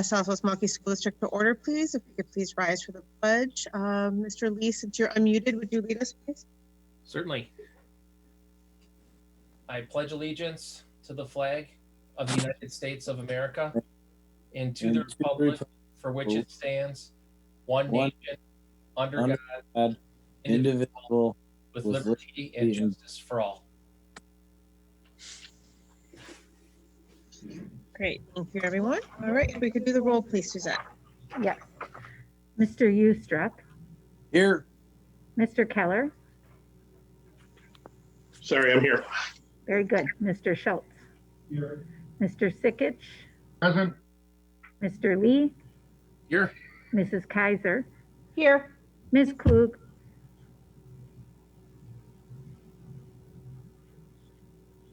Southwest Milwaukee School District to order, please. If you could please rise for the pledge. Mr. Lee, since you're unmuted, would you lead us, please? Certainly. I pledge allegiance to the flag of the United States of America and to the republic for which it stands, one nation, under God, indivisible, with liberty and justice for all. Great, thank you, everyone. All right, if we could do the roll, please, Suzette. Yes. Mr. Ustrup. Here. Mr. Keller. Sorry, I'm here. Very good. Mr. Schultz. Here. Mr. Sikich. Present. Mr. Lee. Here. Mrs. Kaiser. Here. Ms. Klug.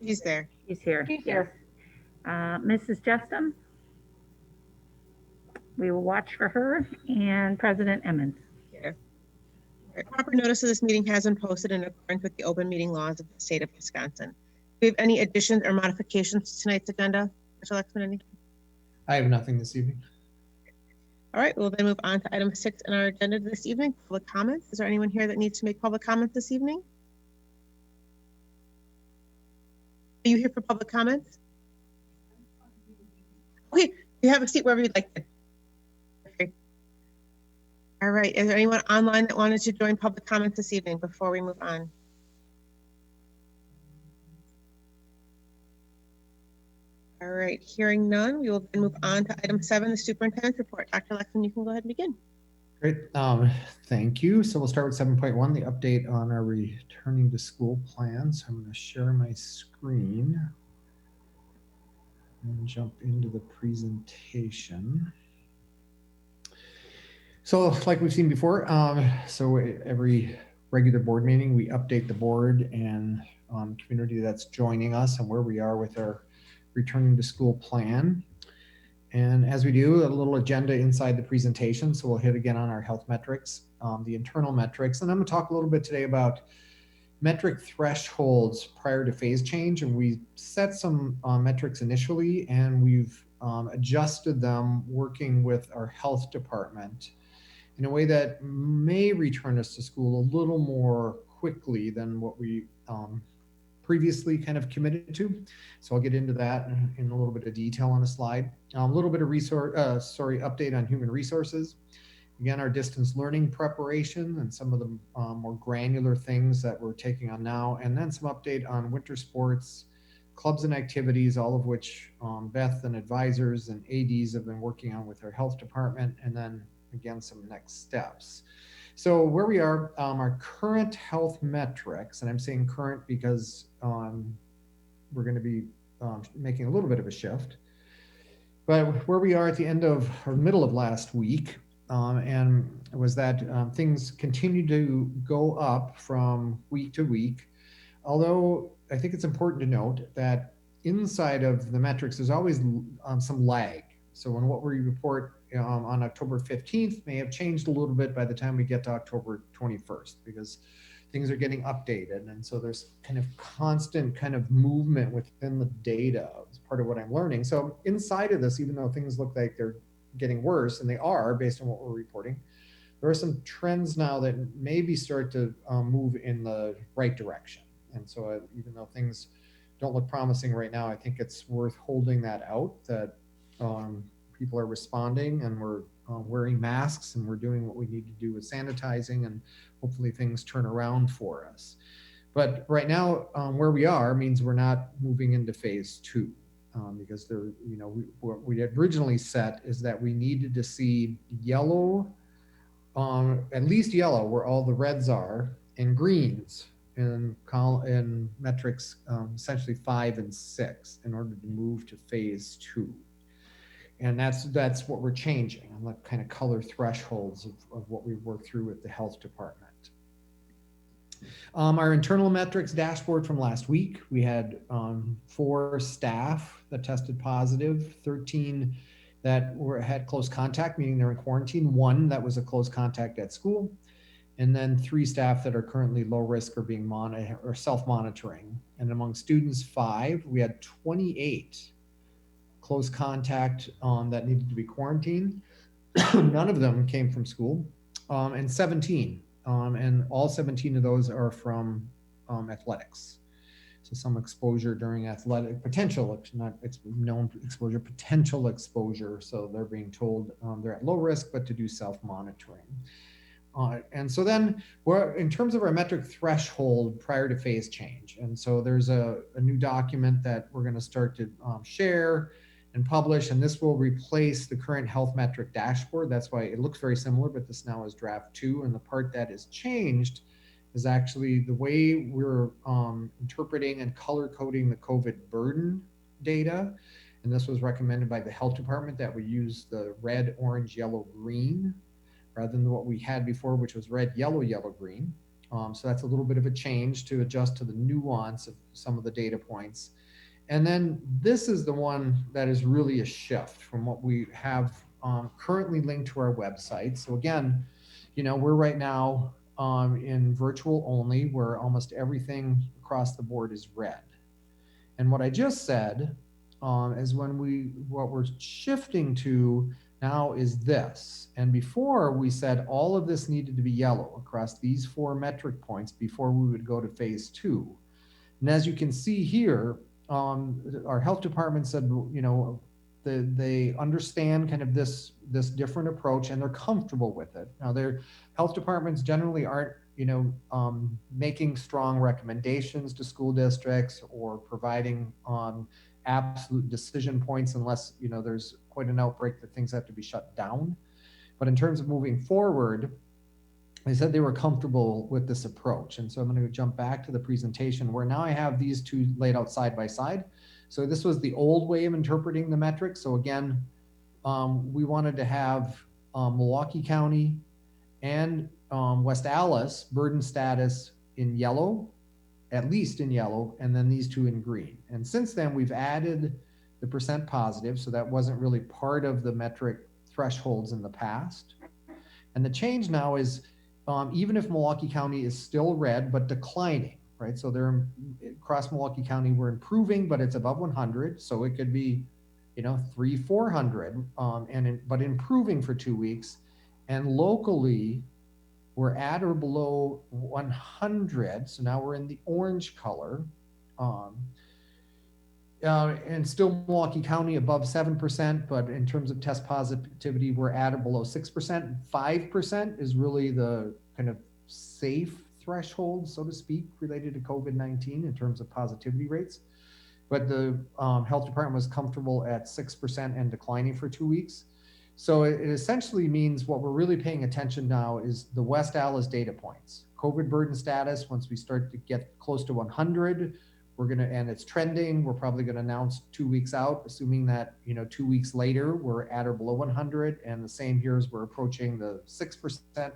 She's there. She's here. She's here. Mrs. Justin. We will watch for her, and President Emmons. Here. All right, proper notice of this meeting has been posted in accordance with the open meeting laws of the state of Wisconsin. Do we have any additions or modifications to tonight's agenda? Mr. Lexman, anything? I have nothing this evening. All right, we'll then move on to item 6 in our agenda this evening, public comments. Is there anyone here that needs to make public comments this evening? Are you here for public comments? Okay, you have a seat wherever you'd like to. Okay. All right, is there anyone online that wanted to join public comments this evening before we move on? All right, hearing none, we will then move on to item 7, the superintendent's report. Dr. Lexman, you can go ahead and begin. Great. Thank you. So we'll start with 7.1, the update on our returning to school plan. So I'm going to share my screen and jump into the presentation. So like we've seen before, so every regular board meeting, we update the board and community that's joining us and where we are with our returning to school plan. And as we do, a little agenda inside the presentation. So we'll hit again on our health metrics, the internal metrics. And I'm going to talk a little bit today about metric thresholds prior to phase change. And we set some metrics initially, and we've adjusted them working with our health department in a way that may return us to school a little more quickly than what we previously kind of committed to. So I'll get into that in a little bit of detail on a slide. A little bit of update on human resources. Again, our distance learning preparation and some of the more granular things that we're taking on now. And then some update on winter sports, clubs and activities, all of which Beth and advisors and ADs have been working on with our health department. And then again, some next steps. So where we are, our current health metrics, and I'm saying current because we're going to be making a little bit of a shift, but where we are at the end of or middle of last week, and was that things continue to go up from week to week. Although I think it's important to note that inside of the metrics, there's always some lag. So when what we report on October 15th may have changed a little bit by the time we get to October 21st, because things are getting updated. And so there's kind of constant kind of movement within the data as part of what I'm learning. So inside of this, even though things look like they're getting worse, and they are based on what we're reporting, there are some trends now that maybe start to move in the right direction. And so even though things don't look promising right now, I think it's worth holding that out, that people are responding, and we're wearing masks, and we're doing what we need to do with sanitizing, and hopefully things turn around for us. But right now, where we are means we're not moving into phase 2, because there, what we had originally set is that we needed to see yellow, at least yellow where all the reds are, and greens in metrics essentially 5 and 6 in order to move to phase 2. And that's what we're changing on the kind of color thresholds of what we worked through with the health department. Our internal metrics dashboard from last week, we had 4 staff that tested positive, 13 that had close contact, meaning they're in quarantine, 1 that was a close contact at school, and then 3 staff that are currently low risk or being self-monitoring. And among students, 5, we had 28 close contact that needed to be quarantined. None of them came from school, and 17. And all 17 of those are from athletics. So some exposure during athletic, potential, not known exposure, potential exposure. So they're being told they're at low risk, but to do self-monitoring. And so then we're in terms of our metric threshold prior to phase change. And so there's a new document that we're going to start to share and publish, and this will replace the current health metric dashboard. That's why it looks very similar, but this now is draft 2. And the part that is changed is actually the way we're interpreting and color coding the COVID burden data. And this was recommended by the health department that we use the red, orange, yellow, green, rather than what we had before, which was red, yellow, yellow, green. So that's a little bit of a change to adjust to the nuance of some of the data points. And then this is the one that is really a shift from what we have currently linked to our website. So again, we're right now in virtual only, where almost everything across the board is red. And what I just said is what we're shifting to now is this. And before we said all of this needed to be yellow across these 4 metric points before we would go to phase 2. And as you can see here, our health department said, they understand kind of this different approach and they're comfortable with it. Now, their health departments generally aren't, making strong recommendations to school districts or providing absolute decision points unless, there's quite an outbreak that things have to be shut down. But in terms of moving forward, they said they were comfortable with this approach. And so I'm going to jump back to the presentation where now I have these two laid out side by side. So this was the old way of interpreting the metrics. So again, we wanted to have Milwaukee County and West Allis burden status in yellow, at least in yellow, and then these two in green. And since then, we've added the percent positive. So that wasn't really part of the metric thresholds in the past. And the change now is even if Milwaukee County is still red, but declining, right? So they're across Milwaukee County, we're improving, but it's above 100. So it could be, 300, 400, but improving for 2 weeks. And locally, we're at or below 100. So now we're in the orange color. And still Milwaukee County above 7%, but in terms of test positivity, we're at or below 6%. 5% is really the kind of safe threshold, so to speak, related to COVID-19 in terms of positivity rates. But the health department was comfortable at 6% and declining for 2 weeks. So it essentially means what we're really paying attention now is the West Allis data points. COVID burden status, once we start to get close to 100, and it's trending, we're probably gonna announce 2 weeks out, assuming that, 2 weeks later, we're at or below 100. And the same here as we're approaching the 6%,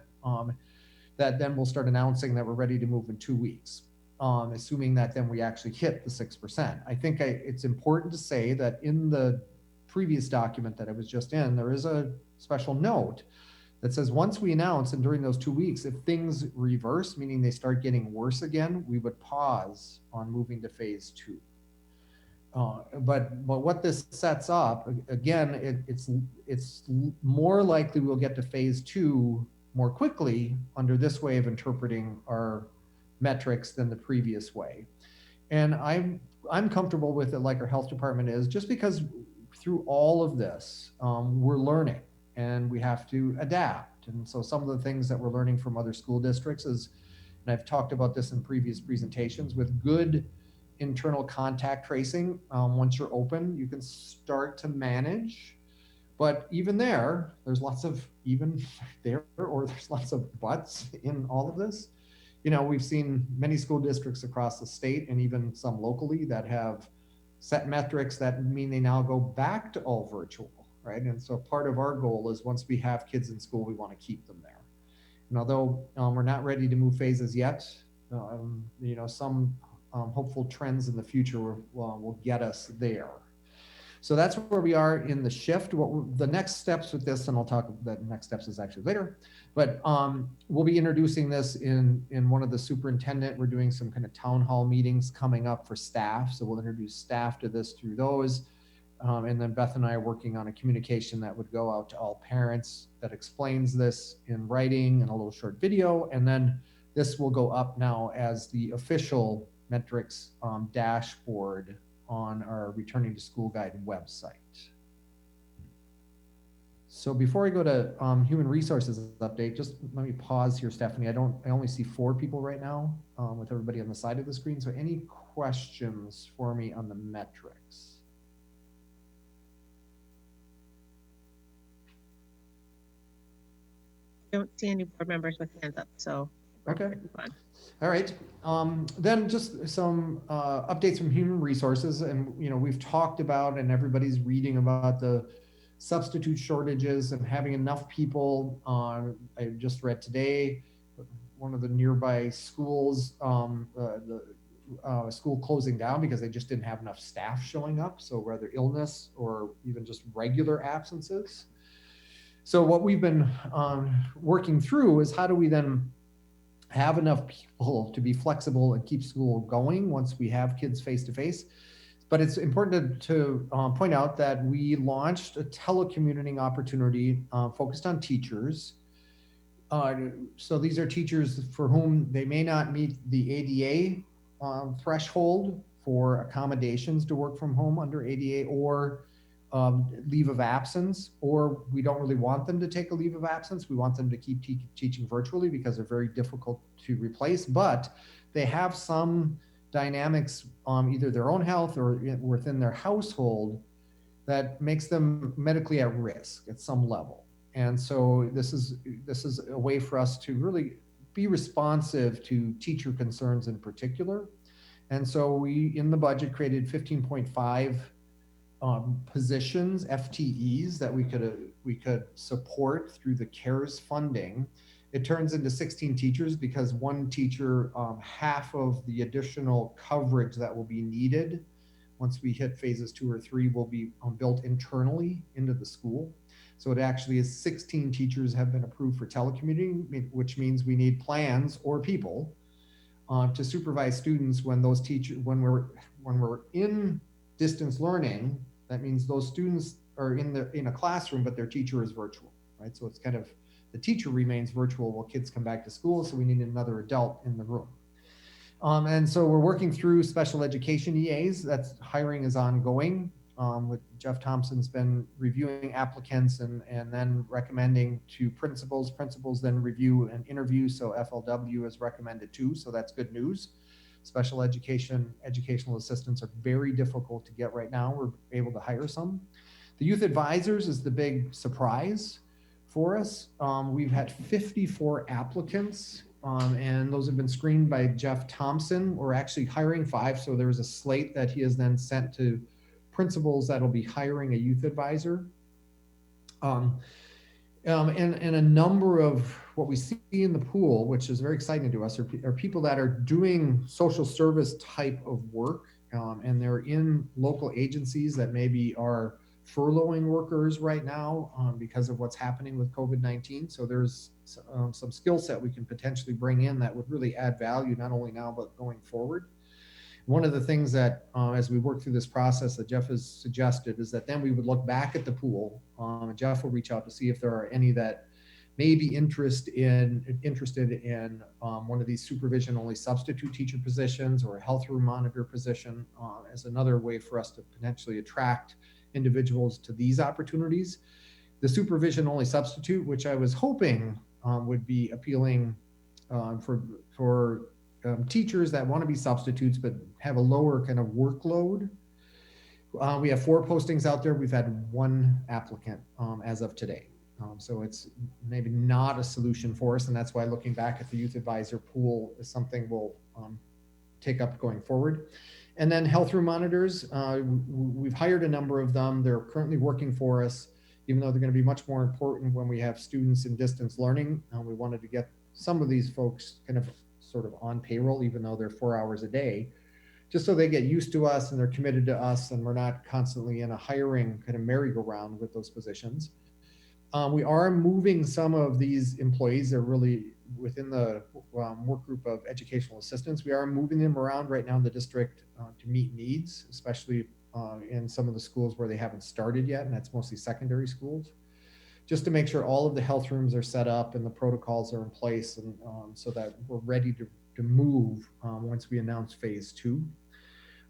that then we'll start announcing that we're ready to move in 2 weeks. Assuming that then we actually hit the 6%. I think it's important to say that in the previous document that I was just in, there is a special note that says once we announce and during those 2 weeks, if things reverse, meaning they start getting worse again, we would pause on moving to phase 2. But what this sets up, again, it's more likely we'll get to phase 2 more quickly under this way of interpreting our metrics than the previous way. And I'm comfortable with it like our health department is, just because through all of this, we're learning and we have to adapt. And so some of the things that we're learning from other school districts is, and I've talked about this in previous presentations, with good internal contact tracing, once you're open, you can start to manage. But even there's lots of there's lots of buts in all of this. We've seen many school districts across the state and even some locally that have set metrics that mean they now go back to all virtual, right? And so part of our goal is once we have kids in school, we want to keep them there. And although we're not ready to move phases yet, some hopeful trends in the future will get us there. So that's where we are in the shift. The next steps with this, and I'll talk about the next steps is actually later, but we'll be introducing this in one of the superintendent. We're doing some kind of town hall meetings coming up for staff. So we'll introduce staff to this through those. And then Beth and I are working on a communication that would go out to all parents that explains this in writing and a little short video. And then this will go up now as the official metrics dashboard on our Returning to School Guide website. So before I go to human resources update, just let me pause here, Stephanie. I only see 4 people right now with everybody on the side of the screen. So any questions for me on the metrics? I don't see any board members with hands up, so. Okay. Fine. All right. Then just some updates from human resources. And, we've talked about, and everybody's reading about the substitute shortages and having enough people. I just read today, one of the nearby schools, the school closing down because they just didn't have enough staff showing up. So whether illness or even just regular absences. So what we've been working through is how do we then have enough people to be flexible and keep school going once we have kids face to face. But it's important to point out that we launched a telecommuting opportunity focused on teachers. So these are teachers for whom they may not meet the ADA threshold for accommodations to work from home under ADA or leave of absence, or we don't really want them to take a leave of absence. We want them to keep teaching virtually because they're very difficult to replace, but they have some dynamics on either their own health or within their household that makes them medically at risk at some level. And so this is a way for us to really be responsive to teacher concerns in particular. And so we, in the budget, created 15.5 positions, FTEs, that we could support through the CARES funding. It turns into 16 teachers because one teacher, half of the additional coverage that will be needed once we hit phases 2 or 3 will be built internally into the school. So it actually is 16 teachers have been approved for telecommuting, which means we need plans or people to supervise students when those teachers, when we're in distance learning. That means those students are in a classroom, but their teacher is virtual, right? So it's kind of the teacher remains virtual while kids come back to school. So we need another adult in the room. And so we're working through special education EAs. That's hiring is ongoing. With Jeff Thompson's been reviewing applicants and then recommending to principals. Principals then review and interview. So FLW is recommended too. So that's good news. Special educational assistants are very difficult to get right now. We're able to hire some. The youth advisors is the big surprise for us. We've had 54 applicants, and those have been screened by Jeff Thompson. We're actually hiring 5. So there's a slate that he has then sent to principals that'll be hiring a youth advisor. And a number of what we see in the pool, which is very exciting to us, are people that are doing social service type of work, and they're in local agencies that maybe are furloughing workers right now because of what's happening with COVID-19. So there's some skill set we can potentially bring in that would really add value, not only now, but going forward. One of the things that, as we work through this process that Jeff has suggested, is that then we would look back at the pool. Jeff will reach out to see if there are any that may be interested in one of these supervision-only substitute teacher positions or a health room monitor position as another way for us to potentially attract individuals to these opportunities. The supervision-only substitute, which I was hoping would be appealing for teachers that want to be substitutes but have a lower kind of workload. We have 4 postings out there. We've had 1 applicant as of today. So it's maybe not a solution for us, and that's why looking back at the youth advisor pool is something we'll take up going forward. And then health room monitors, we've hired a number of them. They're currently working for us, even though they're going to be much more important when we have students in distance learning. We wanted to get some of these folks kind of sort of on payroll, even though they're 4 hours a day, just so they get used to us and they're committed to us and we're not constantly in a hiring kind of merry-go-round with those positions. We are moving some of these employees. They're really within the work group of educational assistants. We are moving them around right now in the district to meet needs, especially in some of the schools where they haven't started yet, and that's mostly secondary schools, just to make sure all of the health rooms are set up and the protocols are in place, and so that we're ready to move once we announce phase 2.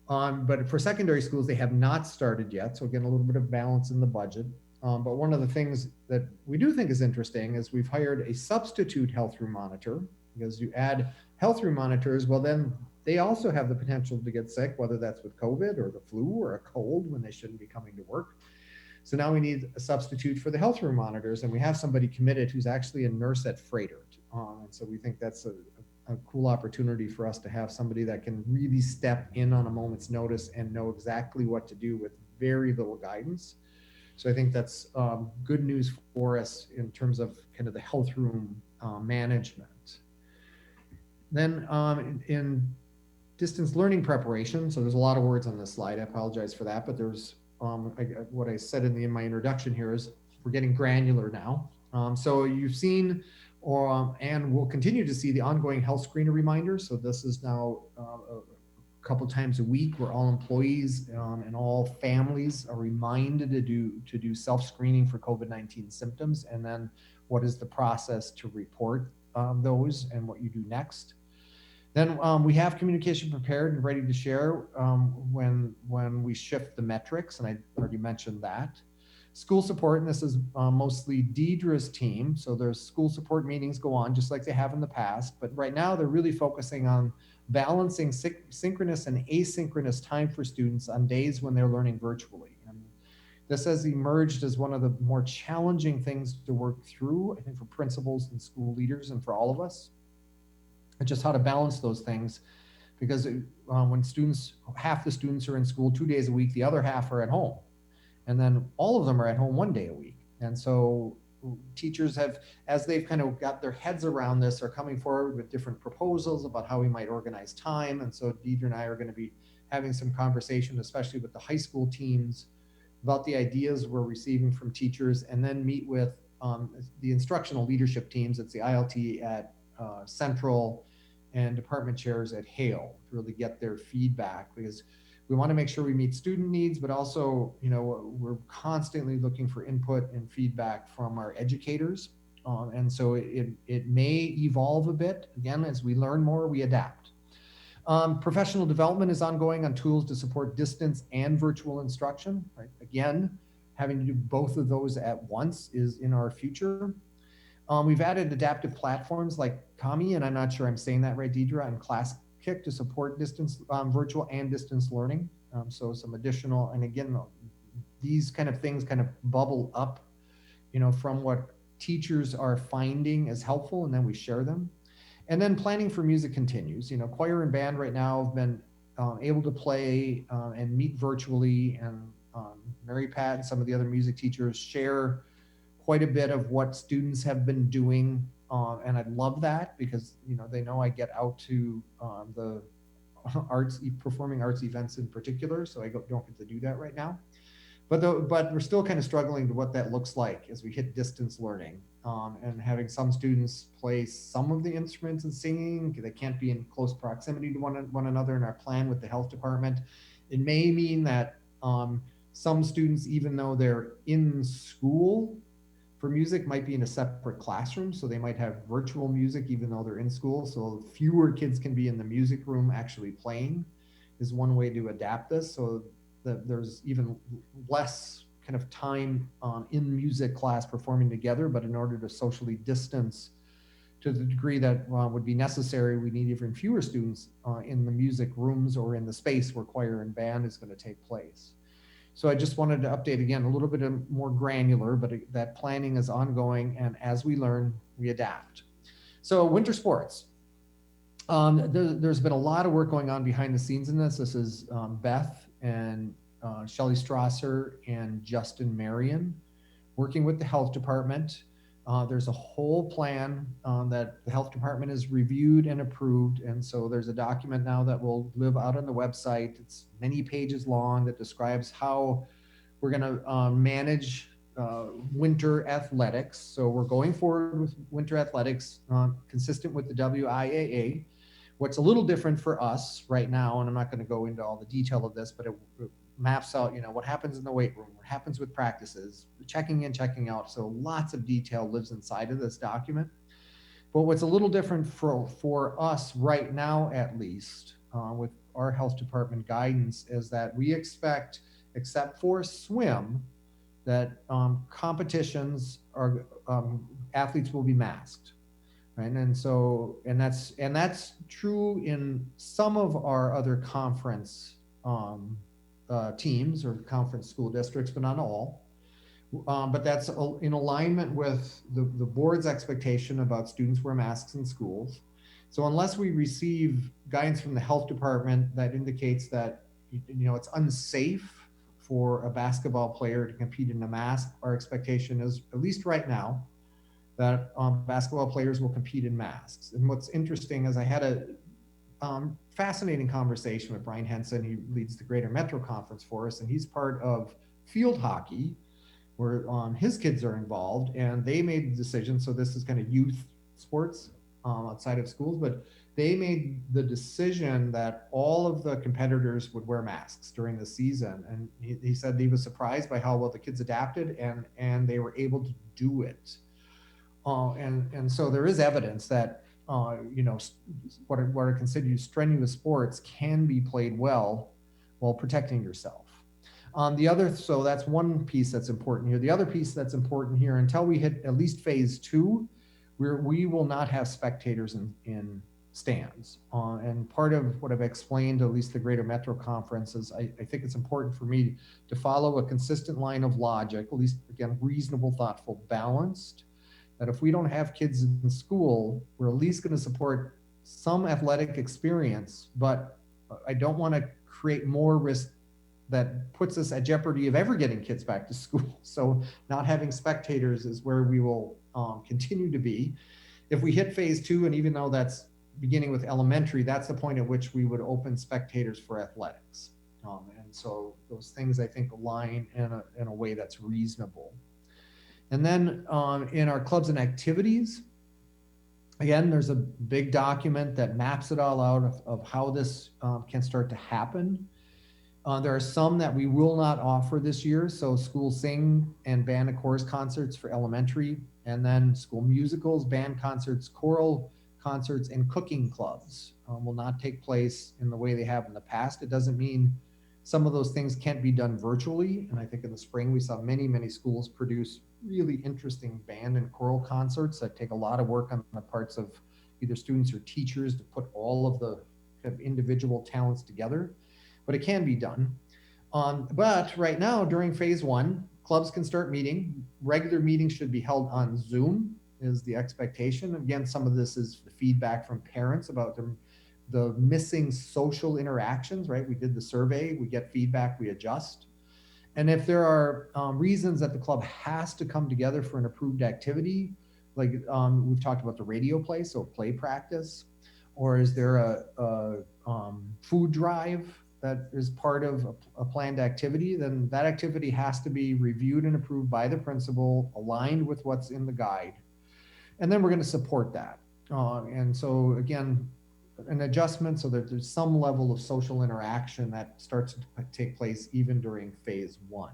But for secondary schools, they have not started yet. So again, a little bit of balance in the budget. But one of the things that we do think is interesting is we've hired a substitute health room monitor, because you add health room monitors, well, then they also have the potential to get sick, whether that's with COVID or the flu or a cold when they shouldn't be coming to work. So now we need a substitute for the health room monitors, and we have somebody committed who's actually a nurse at Freighter. And so we think that's a cool opportunity for us to have somebody that can really step in on a moment's notice and know exactly what to do with very little guidance. So I think that's good news for us in terms of kind of the health room management. Then in distance learning preparation, so there's a lot of words on this slide. I apologize for that, but there's what I said in my introduction here is we're getting granular now. So you've seen and we'll continue to see the ongoing health screener reminders. So this is now a couple times a week where all employees and all families are reminded to do self-screening for COVID-19 symptoms, and then what is the process to report those and what you do next. Then we have communication prepared and ready to share when we shift the metrics, and I already mentioned that. School support, and this is mostly Deidre's team. So there's school support meetings go on just like they have in the past, but right now they're really focusing on balancing synchronous and asynchronous time for students on days when they're learning virtually. And this has emerged as one of the more challenging things to work through, I think, for principals and school leaders and for all of us. And just how to balance those things, because when half the students are in school 2 days a week, the other half are at home. And then all of them are at home 1 day a week. And so teachers have, as they've kind of got their heads around this, are coming forward with different proposals about how we might organize time. And so Deidre and I are going to be having some conversation, especially with the high school teams, about the ideas we're receiving from teachers, and then meet with the instructional leadership teams. It's the ILT at Central and department chairs at Hale to really get their feedback, because we want to make sure we meet student needs, but also, we're constantly looking for input and feedback from our educators. And so it may evolve a bit. Again, as we learn more, we adapt. Professional development is ongoing on tools to support distance and virtual instruction. Right? Again, having to do both of those at once is in our future. We've added adaptive platforms like Kami, and I'm not sure I'm saying that right, Deidre, and ClassKick to support distance, virtual and distance learning. So some additional, and again, these kind of things kind of bubble up, from what teachers are finding as helpful, and then we share them. And then planning for music continues. Choir and band right now have been able to play and meet virtually, and Mary Pat and some of the other music teachers share quite a bit of what students have been doing, and I love that, because they know I get out to the performing arts events in particular, so I don't get to do that right now. But we're still kind of struggling to what that looks like as we hit distance learning, and having some students play some of the instruments and singing. They can't be in close proximity to one another. In our plan with the health department, it may mean that some students, even though they're in school for music, might be in a separate classroom. So they might have virtual music even though they're in school. So fewer kids can be in the music room actually playing is one way to adapt this, so that there's even less kind of time in music class performing together. But in order to socially distance to the degree that would be necessary, we need even fewer students in the music rooms or in the space where choir and band is going to take place. So I just wanted to update again, a little bit more granular, but that planning is ongoing, and as we learn, we adapt. So winter sports. There's been a lot of work going on behind the scenes in this. This is Beth and Shelly Strasser and Justin Marion working with the health department. There's a whole plan that the health department has reviewed and approved. And so there's a document now that will live out on the website. It's many pages long that describes how we're going to manage winter athletics. So we're going forward with winter athletics consistent with the WIAA. What's a little different for us right now, and I'm not going to go into all the detail of this, but maps out, what happens in the weight room, what happens with practices, checking in, checking out. So lots of detail lives inside of this document. But what's a little different for us right now, at least, with our health department guidance, is that we expect, except for swim, that competitions are athletes will be masked, right? And that's true in some of our other conference teams or conference school districts, but not all. But that's in alignment with the board's expectation about students wear masks in schools. So unless we receive guidance from the health department that indicates that it's unsafe for a basketball player to compete in a mask, our expectation is, at least right now, that basketball players will compete in masks. And what's interesting is I had a fascinating conversation with Brian Henson. He leads the Greater Metro Conference for us, and he's part of field hockey, where his kids are involved, and they made the decision. So this is kind of youth sports outside of schools, but they made the decision that all of the competitors would wear masks during the season. And he said he was surprised by how well the kids adapted and they were able to do it. And so there is evidence that what are considered strenuous sports can be played well while protecting yourself. So that's one piece that's important here. The other piece that's important here, until we hit at least phase 2, we will not have spectators in stands. And part of what I've explained, at least the Greater Metro Conference, is I think it's important for me to follow a consistent line of logic, at least, again, reasonable, thoughtful, balanced, that if we don't have kids in school, we're at least going to support some athletic experience, but I don't want to create more risk that puts us at jeopardy of ever getting kids back to school. So not having spectators is where we will continue to be. If we hit phase 2, and even though that's beginning with elementary, that's the point at which we would open spectators for athletics. And so those things, I think, align in a way that's reasonable. And then in our clubs and activities, again, there's a big document that maps it all out of how this can start to happen. There are some that we will not offer this year. So school sing and band and chorus concerts for elementary, and then school musicals, band concerts, choral concerts, and cooking clubs will not take place in the way they have in the past. It doesn't mean some of those things can't be done virtually. And I think in the spring, we saw many, many schools produce really interesting band and choral concerts that take a lot of work on the parts of either students or teachers to put all of the kind of individual talents together. But it can be done. But right now, during phase 1, clubs can start meeting. Regular meetings should be held on Zoom, is the expectation. Again, some of this is the feedback from parents about the missing social interactions, right? We did the survey, we get feedback, we adjust. And if there are reasons that the club has to come together for an approved activity, like we've talked about the radio play, so play practice, or is there a food drive that is part of a planned activity, then that activity has to be reviewed and approved by the principal, aligned with what's in the guide. And then we're going to support that. And so again, an adjustment so that there's some level of social interaction that starts to take place even during phase 1.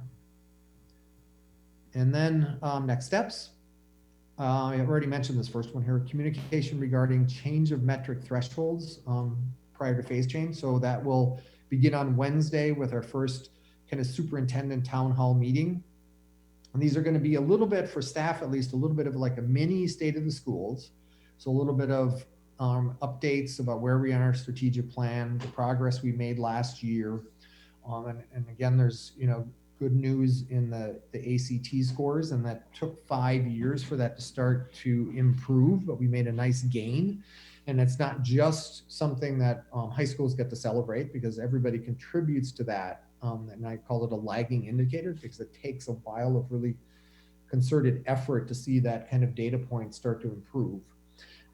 And then next steps. I've already mentioned this first one here, communication regarding change of metric thresholds prior to phase change. So that will begin on Wednesday with our first kind of superintendent town hall meeting. And these are going to be a little bit, for staff at least, a little bit of like a mini state of the schools. So a little bit of updates about where we are in our strategic plan, the progress we made last year. And again, there's good news in the ACT scores, and that took 5 years for that to start to improve, but we made a nice gain. And it's not just something that high schools get to celebrate, because everybody contributes to that. And I call it a lagging indicator, because it takes a while of really concerted effort to see that kind of data point start to improve.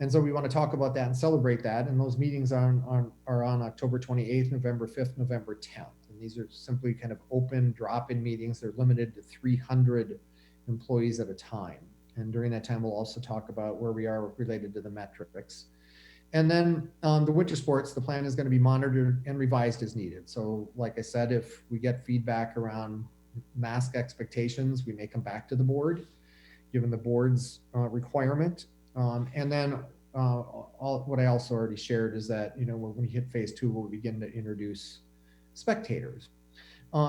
And so we want to talk about that and celebrate that. And those meetings are on October 28th, November 5th, November 10th. And these are simply kind of open drop-in meetings. They're limited to 300 employees at a time. And during that time, we'll also talk about where we are related to the metrics. And then the winter sports, the plan is going to be monitored and revised as needed. So like I said, if we get feedback around mask expectations, we may come back to the board, given the board's requirement. And then what I also already shared is that, when we hit phase 2, we'll begin to introduce spectators.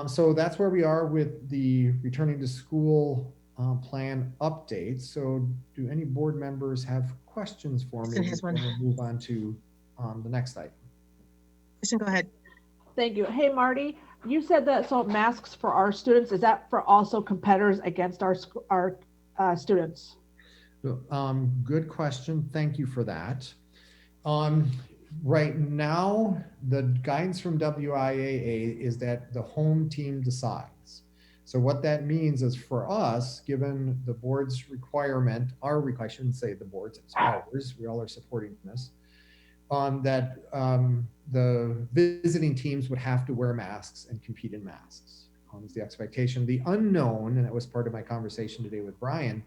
So that's where we are with the returning to school plan update. So do any board members have questions for me? Kristen has one. We'll move on to the next item. Kristen, go ahead. Thank you. Hey, Marty, you said that, so masks for our students, is that for also competitors against our students? Good question. Thank you for that. Right now, the guidance from WIAA is that the home team decides. So what that means is for us, given the board's requirement, I shouldn't say the board's, it's ours, we all are supporting this, that the visiting teams would have to wear masks and compete in masks. Is the expectation. The unknown, and that was part of my conversation today with Brian,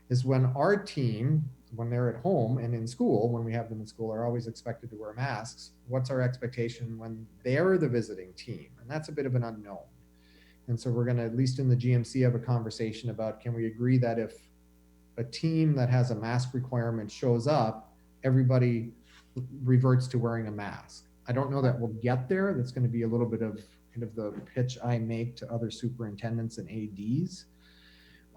is when our team, when they're at home and in school, when we have them in school, are always expected to wear masks. What's our expectation when they're the visiting team? And that's a bit of an unknown. And so we're going to, at least in the GMC, have a conversation about, can we agree that if a team that has a mask requirement shows up, everybody reverts to wearing a mask? I don't know that we'll get there. That's going to be a little bit of kind of the pitch I make to other superintendents and ADs.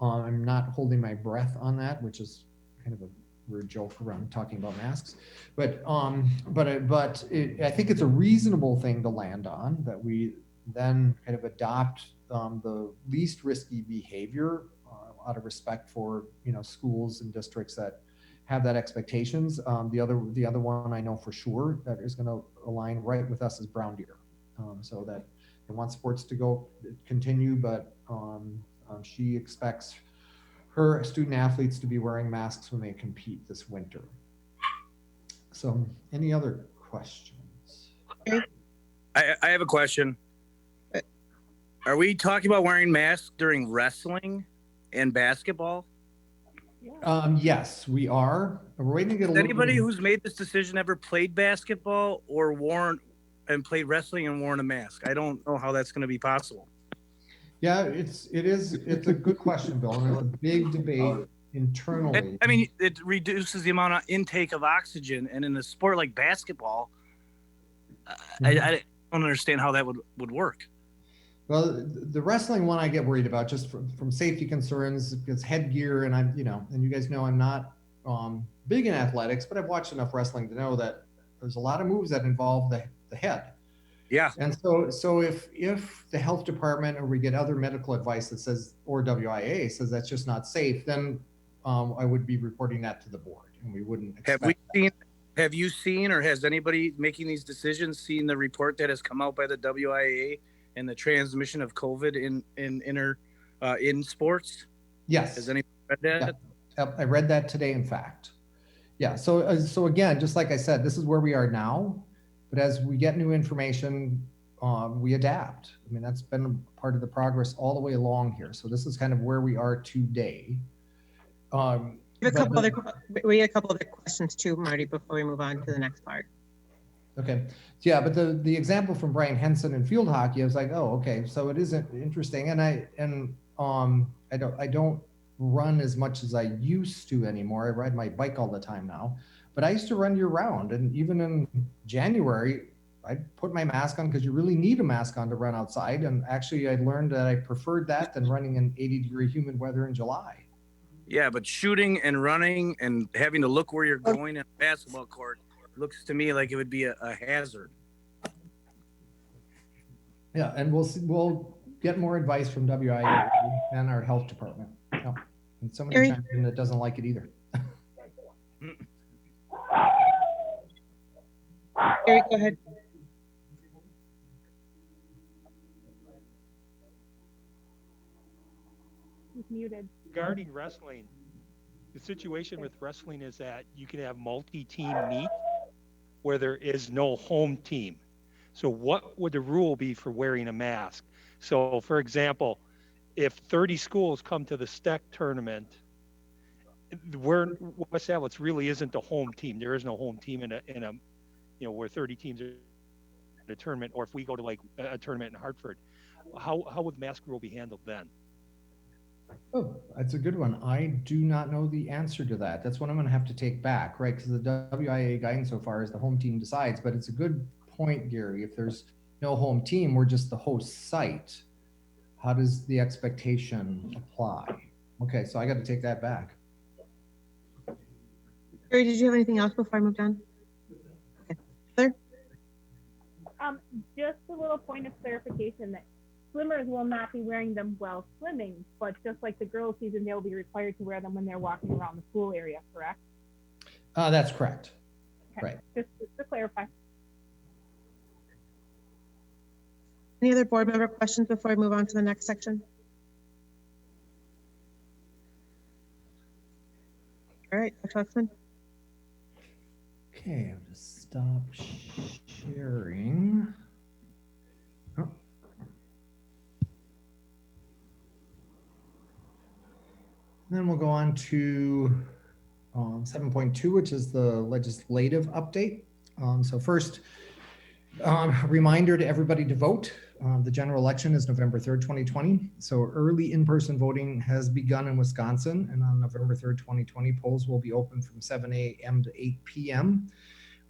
I'm not holding my breath on that, which is kind of a weird joke around talking about masks, but I think it's a reasonable thing to land on, that we then kind of adopt the least risky behavior out of respect for schools and districts that have that expectations. The other one I know for sure that is going to align right with us is Brown Deer, so that they want sports to continue, but she expects her student athletes to be wearing masks when they compete this winter. So any other questions? I have a question. Are we talking about wearing masks during wrestling and basketball? Yes, we are. We're waiting to get a Has little anybody bit of, who's made this decision ever played basketball or played wrestling and worn a mask? I don't know how that's going to be possible. yeah, it's a good question, Bill, and it's a big debate internally. I mean, it reduces the amount of intake of oxygen, and in a sport like basketball, I don't understand how that would work. Well, the wrestling one I get worried about just from safety concerns, because headgear, and and you guys know I'm not big in athletics, but I've watched enough wrestling to know that there's a lot of moves that involve the head. Yeah. And so if the health department or we get other medical advice that says, or WIA says that's just not safe, then I would be reporting that to the board, and we wouldn't expect Have you seen, or has anybody making these decisions seen the report that has come out by the WIA and the transmission of COVID in sports? Yes. Has anybody read that? Yeah. I read that today, in fact. Yeah. So again, just like I said, this is where we are now. But as we get new information, we adapt. I mean, that's been part of the progress all the way along here. So this is kind of where we are today. We had a couple other questions too, Marty, before we move on to the next part. Okay. Yeah, but the example from Brian Henson in field hockey, I was like, oh, okay. So it isn't interesting. And I don't run as much as I used to anymore. I ride my bike all the time now. But I used to run year round, and even in January, I'd put my mask on because you really need a mask on to run outside. And actually, I learned that I preferred that than running in 80-degree humid weather in July. Yeah, but shooting and running and having to look where you're going in a basketball court looks to me like it would be a hazard. Yeah, and we'll get more advice from WIA and our health department. Yeah. And somebody chimed in that doesn't like it either. Gary, go ahead. He's muted. Regarding wrestling, the situation with wrestling is that you can have multi-team meet where there is no home team. So what would the rule be for wearing a mask? So for example, if 30 schools come to the STEC tournament West Allis really isn't a home team. There is no home team in a where 30 teams are in a tournament, or if we go to like a tournament in Hartford, how would mask rule be handled then? Oh, that's a good one. I do not know the answer to that. That's what I'm going to have to take back, right? Because the WIA guidance so far is the home team decides, but it's a good point, Gary. If there's no home team, we're just the host site. How does the expectation apply? Okay, so I got to take that back. Gary, did you have anything else before I moved on? Okay. Heather? Just a little point of clarification that swimmers will not be wearing them while swimming, but just like the girls' season, they'll be required to wear them when they're walking around the pool area, correct? That's correct. Okay. Right. Just to clarify. Any other board member questions before I move on to the next section? All right, Dr. Luxman. Okay, I'll just stop sharing. Oh. Then we'll go on to 7.2, which is the legislative update. So first, reminder to everybody to vote. The general election is November 3rd, 2020. So early in-person voting has begun in Wisconsin, and on November 3rd, 2020, polls will be open from 7 a.m. to 8 p.m.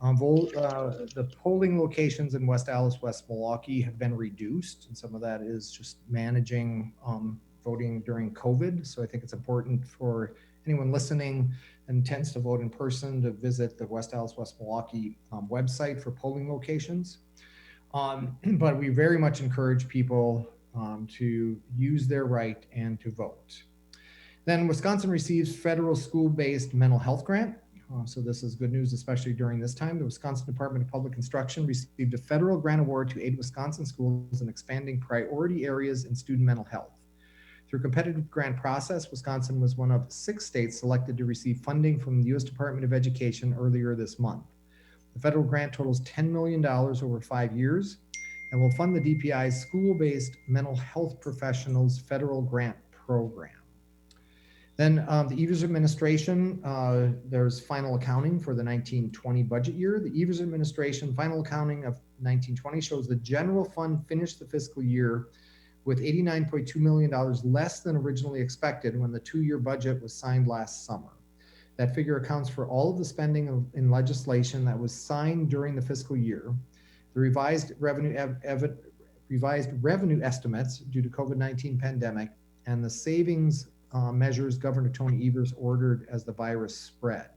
The polling locations in West Allis, West Milwaukee have been reduced, and some of that is just managing voting during COVID. So I think it's important for anyone listening and intends to vote in person to visit the West Allis, West Milwaukee website for polling locations. But we very much encourage people to use their right and to vote. Then Wisconsin receives federal school-based mental health grant. So this is good news, especially during this time. The Wisconsin Department of Public Instruction received a federal grant award to aid Wisconsin schools in expanding priority areas in student mental health. Through a competitive grant process, Wisconsin was one of 6 states selected to receive funding from the U.S. Department of Education earlier this month. The federal grant totals $10 million over 5 years and will fund the DPI's school-based mental health professionals federal grant program. Then the Evers administration, there's final accounting for the 1920 budget year. The Evers administration final accounting of 1920 shows the general fund finished the fiscal year with $89.2 million less than originally expected when the 2-year budget was signed last summer. That figure accounts for all of the spending in legislation that was signed during the fiscal year, the revised revenue estimates due to COVID-19 pandemic, and the savings measures Governor Tony Evers ordered as the virus spread.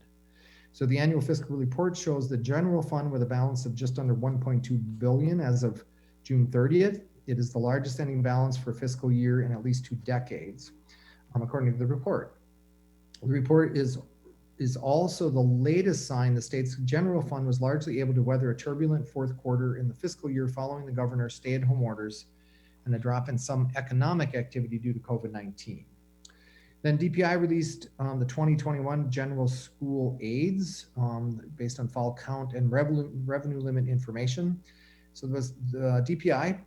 So the annual fiscal report shows the general fund with a balance of just under $1.2 billion as of June 30th. It is the largest ending balance for fiscal year in at least 2 decades, according to the report. The report is also the latest sign the state's general fund was largely able to weather a turbulent fourth quarter in the fiscal year following the governor's stay-at-home orders and a drop in some economic activity due to COVID-19. Then DPI released the 2021 general school aids based on fall count and revenue limit information. So the DPI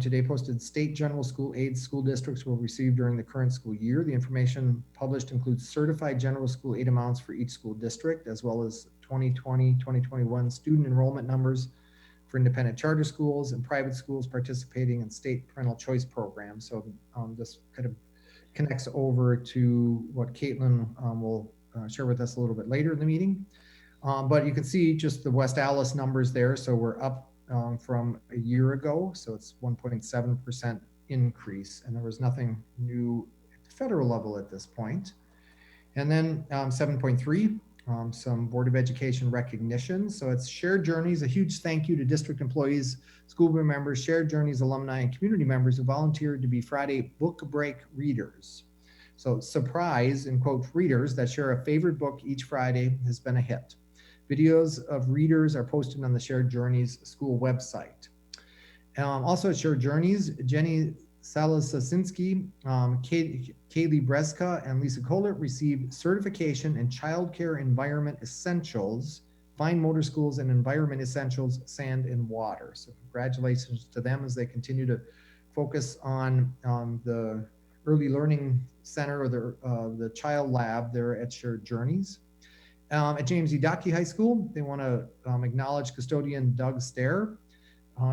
today posted state general school aids school districts will receive during the current school year. The information published includes certified general school aid amounts for each school district, as well as 2020-2021 student enrollment numbers for independent charter schools and private schools participating in state parental choice programs. So this kind of connects over to what Caitlin will share with us a little bit later in the meeting. But you can see just the West Allis numbers there. So we're up from a year ago. So it's 1.7% increase. And there was nothing new at the federal level at this point. And then 7.3, some Board of Education recognition. So it's Shared Journeys, a huge thank you to district employees, school board members, Shared Journeys alumni, and community members who volunteered to be Friday book break readers. So surprise, in quote, readers that share a favorite book each Friday has been a hit. Videos of readers are posted on the Shared Journeys school website. Also at Shared Journeys, Jenny Salasinski, Kaylee Breska, and Lisa Kohler received certification in childcare environment essentials, fine motor schools and environment essentials, sand and water. So congratulations to them as they continue to focus on the early learning center or the child lab there at Shared Journeys. At James E. Dotkey High School, they want to acknowledge custodian Doug Stair.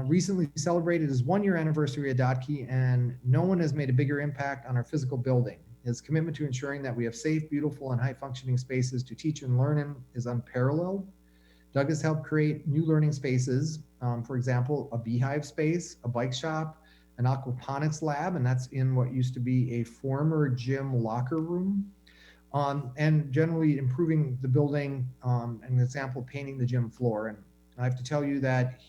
Recently celebrated his 1-year anniversary at Dotkey, and no one has made a bigger impact on our physical building. His commitment to ensuring that we have safe, beautiful, and high-functioning spaces to teach and learn in is unparalleled. Doug has helped create new learning spaces, for example, a beehive space, a bike shop, an aquaponics lab, and that's in what used to be a former gym locker room, and generally improving the building, an example, painting the gym floor. And I have to tell you that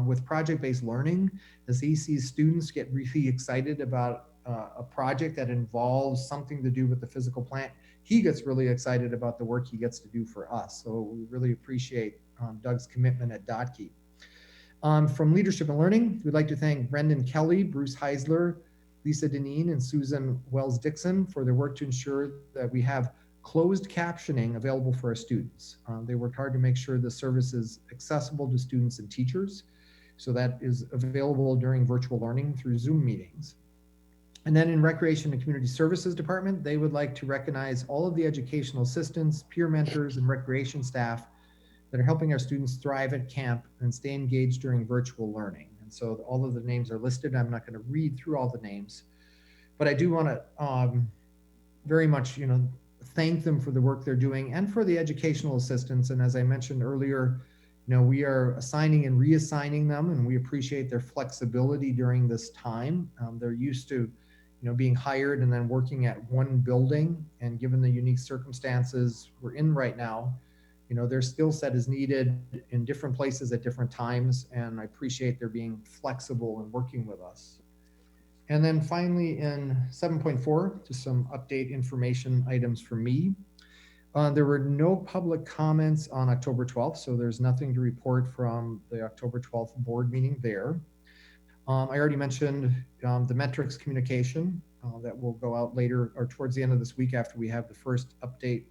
with project-based learning, as he sees students get really excited about a project that involves something to do with the physical plant, he gets really excited about the work he gets to do for us. So we really appreciate Doug's commitment at Dotkey. From Leadership and Learning, we'd like to thank Brendan Kelly, Bruce Heisler, Lisa Deneen, and Susan Wells-Dixon for their work to ensure that we have closed captioning available for our students. They worked hard to make sure the service is accessible to students and teachers. So that is available during virtual learning through Zoom meetings. And then in Recreation and Community Services Department, they would like to recognize all of the educational assistants, peer mentors, and recreation staff that are helping our students thrive at camp and stay engaged during virtual learning. And so all of the names are listed. I'm not going to read through all the names, but I do want to very much, thank them for the work they're doing and for the educational assistance. And as I mentioned earlier, we are assigning and reassigning them, and we appreciate their flexibility during this time. They're used to, being hired and then working at one building, and given the unique circumstances we're in right now, their skill set is needed in different places at different times, and I appreciate their being flexible and working with us. And then finally in 7.4, just some update information items for me. There were no public comments on October 12th, so there's nothing to report from the October 12th board meeting there. I already mentioned the metrics communication that will go out later or towards the end of this week after we have the first update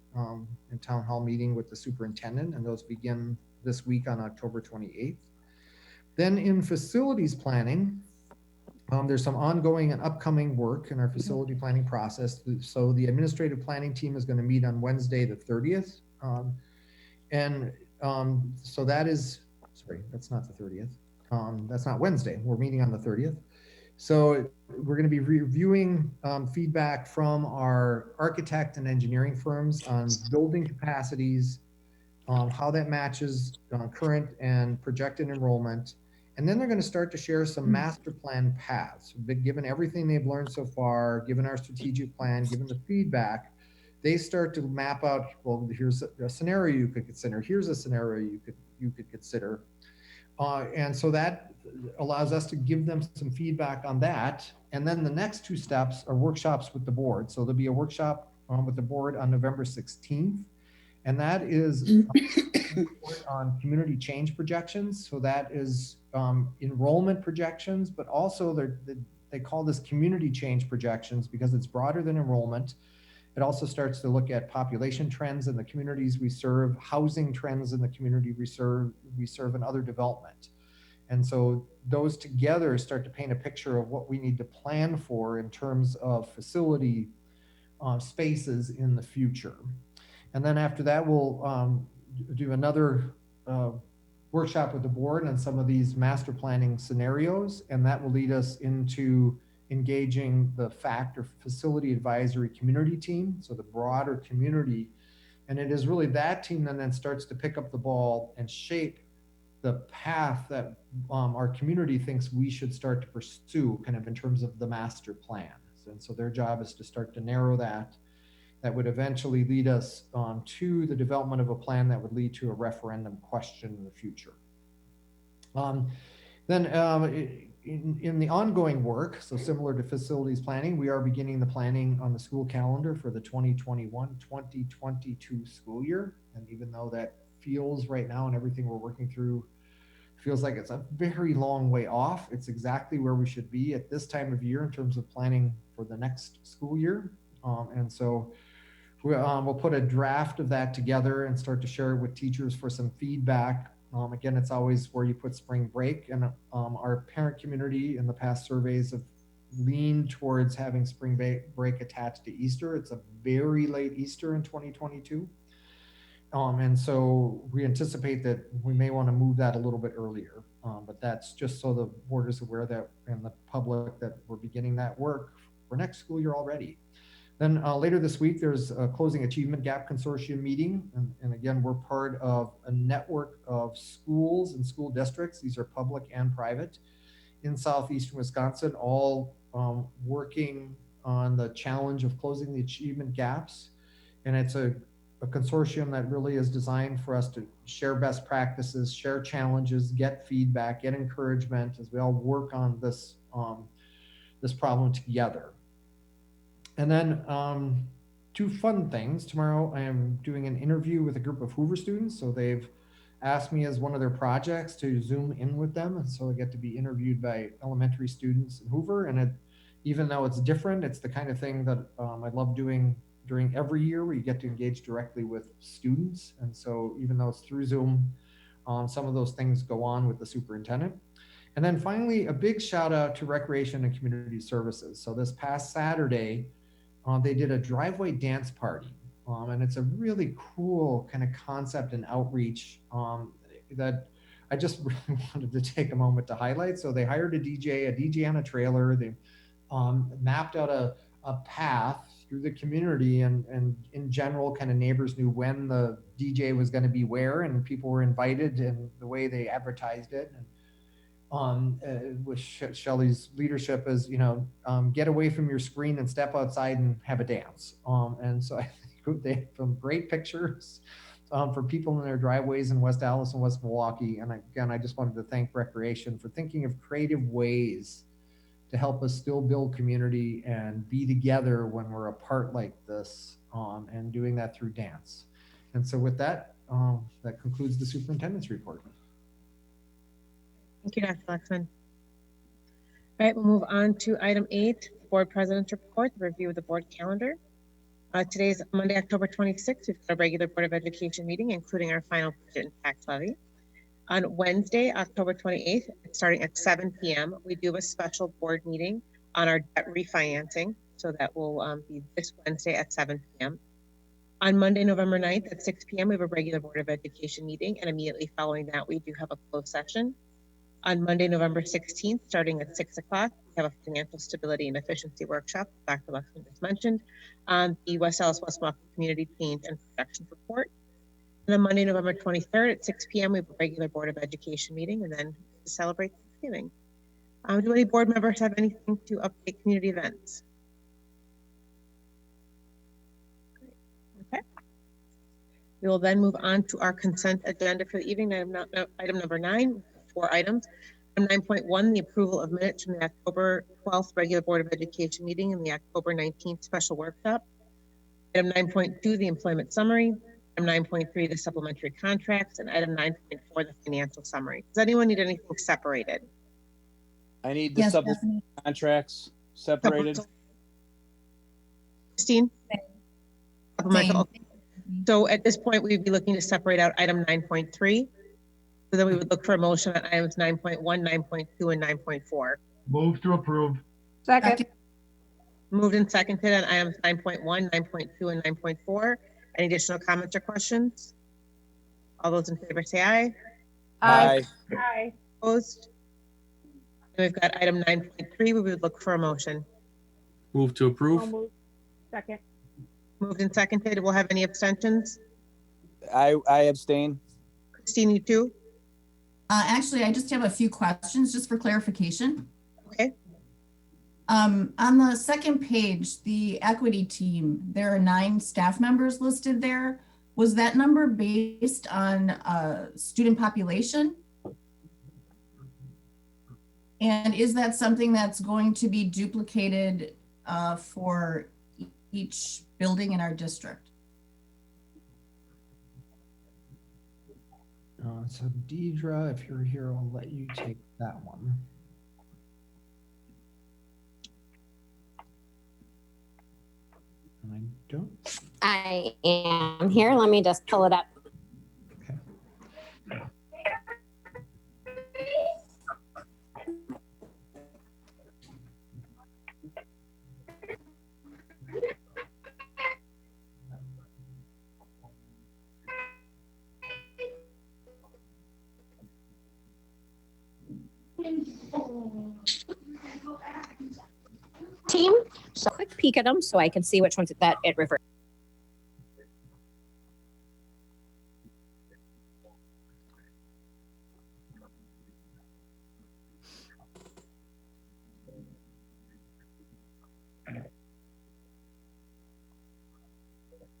in town hall meeting with the superintendent, and those begin this week on October 28th. Then in facilities planning, there's some ongoing and upcoming work in our facility planning process. So the administrative planning team is going to meet on Wednesday, the 30th. So that is, sorry, that's not the 30th. That's not Wednesday. We're meeting on the 30th. So we're going to be reviewing feedback from our architect and engineering firms on building capacities, how that matches current and projected enrollment. And then they're going to start to share some master plan paths. Given everything they've learned so far, given our strategic plan, given the feedback, they start to map out, well, here's a scenario you could consider. Here's a scenario you could consider. And so that allows us to give them some feedback on that. And then the next two steps are workshops with the board. So there'll be a workshop with the board on November 16th. And that is on community change projections. So that is enrollment projections, but also they call this community change projections because it's broader than enrollment. It also starts to look at population trends in the communities we serve, housing trends in the community we serve, and other development. And so those together start to paint a picture of what we need to plan for in terms of facility spaces in the future. And then after that, we'll do another workshop with the board on some of these master planning scenarios, and that will lead us into engaging the FACT or Facility Advisory Community Team, so the broader community. And it is really that team that then starts to pick up the ball and shape the path that our community thinks we should start to pursue kind of in terms of the master plan. And so their job is to start to narrow that. That would eventually lead us to the development of a plan that would lead to a referendum question in the future. In the ongoing work, so similar to facilities planning, we are beginning the planning on the school calendar for the 2021-2022 school year. And even though that feels right now and everything we're working through feels like it's a very long way off, it's exactly where we should be at this time of year in terms of planning for the next school year. And so we'll put a draft of that together and start to share it with teachers for some feedback. Again, it's always where you put spring break, and our parent community in the past surveys have lean towards having spring break attached to Easter. It's a very late Easter in 2022. And so we anticipate that we may want to move that a little bit earlier. But that's just so the board is aware that, and the public, that we're beginning that work for next school year already. Then later this week, there's a Closing Achievement Gap Consortium meeting. And again, we're part of a network of schools and school districts. These are public and private in southeastern Wisconsin, all working on the challenge of closing the achievement gaps. And it's a consortium that really is designed for us to share best practices, share challenges, get feedback, get encouragement as we all work on this, this problem together. And then two fun things. Tomorrow I am doing an interview with a group of Hoover students. So they've asked me as one of their projects to Zoom in with them. And so I get to be interviewed by elementary students in Hoover. And even though it's different, it's the kind of thing that I love doing during every year where you get to engage directly with students. And so even though it's through Zoom, some of those things go on with the superintendent. And then finally, a big shout out to Recreation and Community Services. So this past Saturday, they did a driveway dance party. And it's a really cool kind of concept and outreach that I just really wanted to take a moment to highlight. So they hired a DJ on a trailer. They mapped out a path through the community, and in general, kind of neighbors knew when the DJ was going to be where, and people were invited, and the way they advertised it. And with Shelley's leadership is, get away from your screen and step outside and have a dance. And so I think they have some great pictures for people in their driveways in West Allis and West Milwaukee. And again, I just wanted to thank Recreation for thinking of creative ways to help us still build community and be together when we're apart like this, and doing that through dance. And so with that, that concludes the superintendent's report. Thank you, Dr. Lexman. All right, we'll move on to item 8, Board President's Report, the review of the board calendar. Today is Monday, October 26th. We've got a regular Board of Education meeting, including our final budget and tax levy. On Wednesday, October 28th, starting at 7 p.m., we do have a special board meeting on our debt refinancing. So that will be this Wednesday at 7 p.m. On Monday, November 9th at 6 p.m., we have a regular Board of Education meeting. And immediately following that, we do have a closed session. On Monday, November 16th, starting at 6 o'clock, we have a financial stability and efficiency workshop, Dr. Lexman just mentioned, on the West Allis West Milwaukee Community Change and Projections Report. And then Monday, November 23rd at 6 p.m., we have a regular Board of Education meeting, and then to celebrate Thanksgiving. Do any board members have anything to update community events? Okay. We will then move on to our consent agenda for the evening. Item number 9. 4 items. Item 9.1, the approval of minutes from the October 12th regular Board of Education meeting and the October 19th special workshop. Item 9.2, the employment summary. Item 9.3, the supplementary contracts, and item 9.4, the financial summary. Does anyone need anything separated? I need the supplementary contracts separated. Christine? Supplemental. Okay. So at this point, we'd be looking to separate out item 9.3. So then we would look for a motion on items 9.1, 9.2, and 9.4. Move to approve. Second. Moved and seconded on items 9.1, 9.2, and 9.4. Any additional comments or questions? All those in favor say aye. Aye. Aye. Opposed? And we've got item 9.3. We would look for a motion. Move to I'll approve. move. Second. Moved and seconded. We'll have any abstentions? I abstain. Christine, you too? Actually, I just have a few questions just for clarification. Okay. On the second page, the equity team, there are 9 staff members listed there. Was that number based on student population? And is that something that's going to be duplicated for each building in our district? So Deidre, if you're here, I'll let you take that one. And I don't. I am here. Let me just pull it up. Okay. Team. So quick peek at them so I can see which ones that it refers.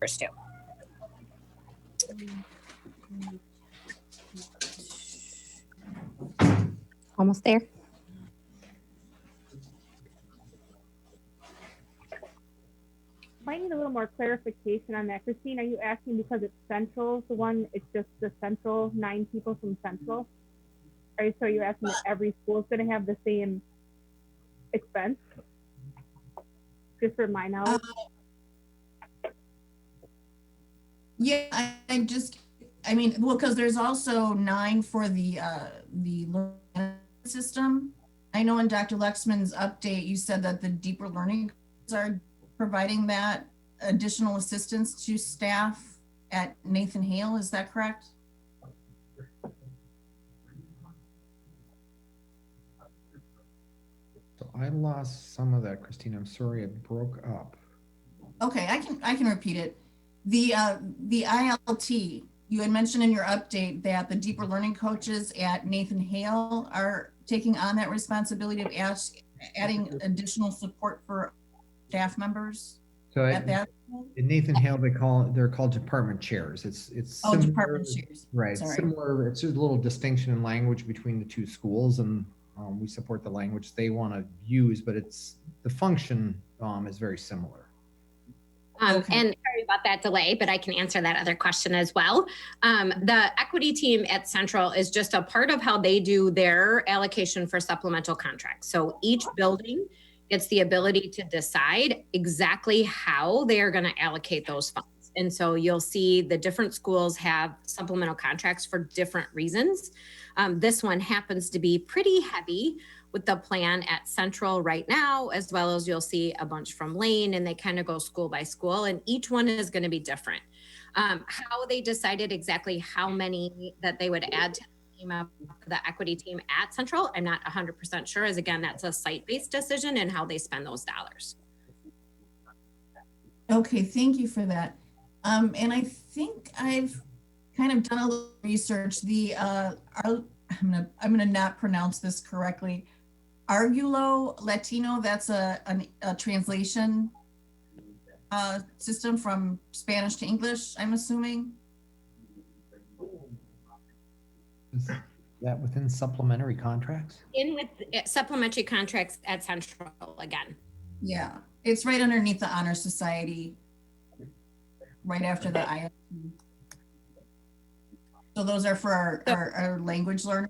To. Almost there. Might need a little more clarification on that. Christine, are you asking because it's central, the one, it's just the central, 9 people from central? So are you asking that every school is going to have the same expense? Just for my knowledge. Yeah, I mean, well, because there's also 9 for the system. I know in Dr. Lexman's update, you said that the deeper learning are providing that additional assistance to staff at Nathan Hale. Is that correct? So I lost some of that, Christine. I'm sorry, it broke up. Okay, I can repeat it. The ILT, you had mentioned in your update that the deeper learning coaches at Nathan Hale are taking on that responsibility of adding additional support for staff members. So at that in Nathan Hale, they're called department chairs. It's similar, department chairs. Right. Sorry. Similar. It's a little distinction in language between the two schools, and we support the language they want to use, but the function is very similar. Okay. And sorry about that delay, but I can answer that other question as well. The equity team at Central is just a part of how they do their allocation for supplemental contracts. So each building gets the ability to decide exactly how they are going to allocate those funds. And so you'll see the different schools have supplemental contracts for different reasons. This one happens to be pretty heavy with the plan at Central right now, as well as you'll see a bunch from Lane, and they kind of go school by school, and each one is going to be different. How they decided exactly how many that they would add to the team of the equity team at Central, I'm not 100% sure, as again, that's a site-based decision and how they spend those dollars. Okay, thank you for that. And I think I've kind of done a little research. I'm gonna not pronounce this correctly. Argulo Latino, that's a translation system from Spanish to English, I'm assuming. Is that within supplementary contracts? In with supplementary contracts at Central again. Yeah, it's right underneath the Honor Society, right after the ISP. So those are for our language learning?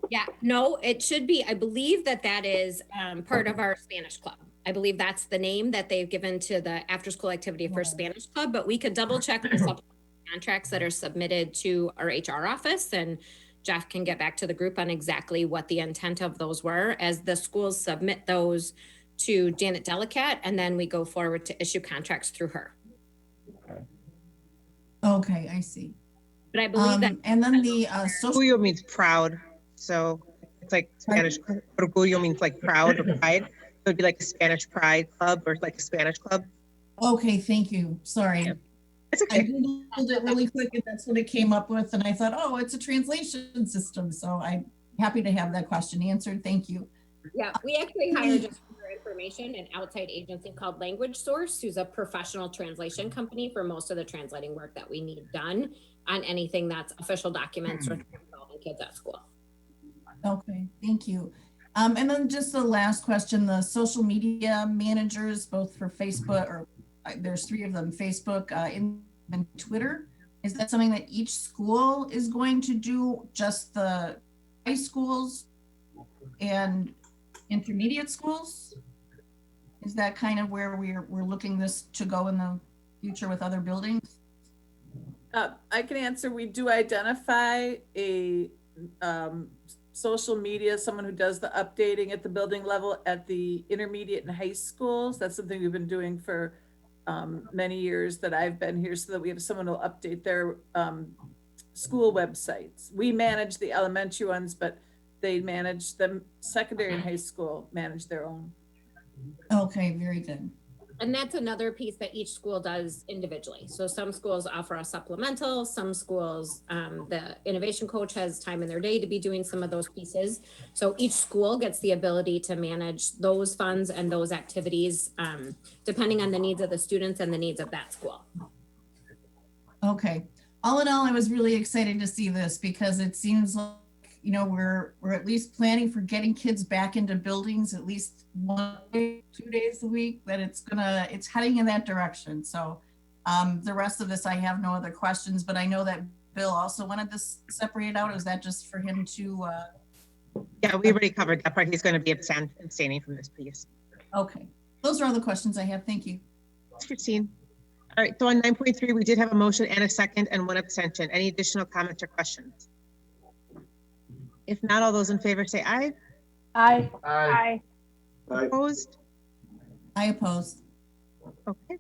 Yeah, no, it should be. I believe that is part of our Spanish club. I believe that's the name that they've given to the after-school activity for Spanish club, but we could double check the supplemental contracts that are submitted to our HR office, and Jeff can get back to the group on exactly what the intent of those were as the schools submit those to Janet Delicat, and then we go forward to issue contracts through her. Okay, I see. But I believe that. And then the social. Orgullo means proud. So it's like Spanish. Orgullo means like proud or pride. So it'd be like a Spanish Pride Club or like a Spanish club. Okay, thank you. Sorry. Yeah. It's okay. I Googled it really quick and that's what it came up with. And I thought, oh, it's a translation system. So I'm happy to have that question answered. Thank you. Yeah, we actually hired, just for your information, an outside agency called Language Source, who's a professional translation company for most of the translating work that we need done on anything that's official documents or involving kids at school. Okay, thank you. And then just the last question, the social media managers, both for Facebook, or there's 3 of them, Facebook, and Twitter. Is that something that each school is going to do, just the high schools and intermediate schools? Is that kind of where we're looking this to go in the future with other buildings? I can answer. We do identify a social media, someone who does the updating at the building level at the intermediate and high schools. That's something we've been doing for many years that I've been here, so that we have someone who will update their school websites. We manage the elementary ones, but they manage them, secondary and high school manage their own. Okay, very good. And that's another piece that each school does individually. So some schools offer a supplemental, some schools, the innovation coach has time in their day to be doing some of those pieces. So each school gets the ability to manage those funds and those activities, depending on the needs of the students and the needs of that school. Okay. All in all, I was really excited to see this because it seems like, you know, we're at least planning for getting kids back into buildings at least 1 day, 2 days a week, that it's heading in that direction. So the rest of this, I have no other questions, but I know that Bill also wanted this separated out. Is that just for him to? Yeah, we already covered that part. He's going to be abstaining from this piece. Okay. Those are all the questions I have. Thank you. Thanks, Christine. All right, so on 9.3, we did have a motion and a second and 1 abstention. Any additional comments or questions? If not, all those in favor say aye. Aye. Aye. Opposed? I oppose. Okay.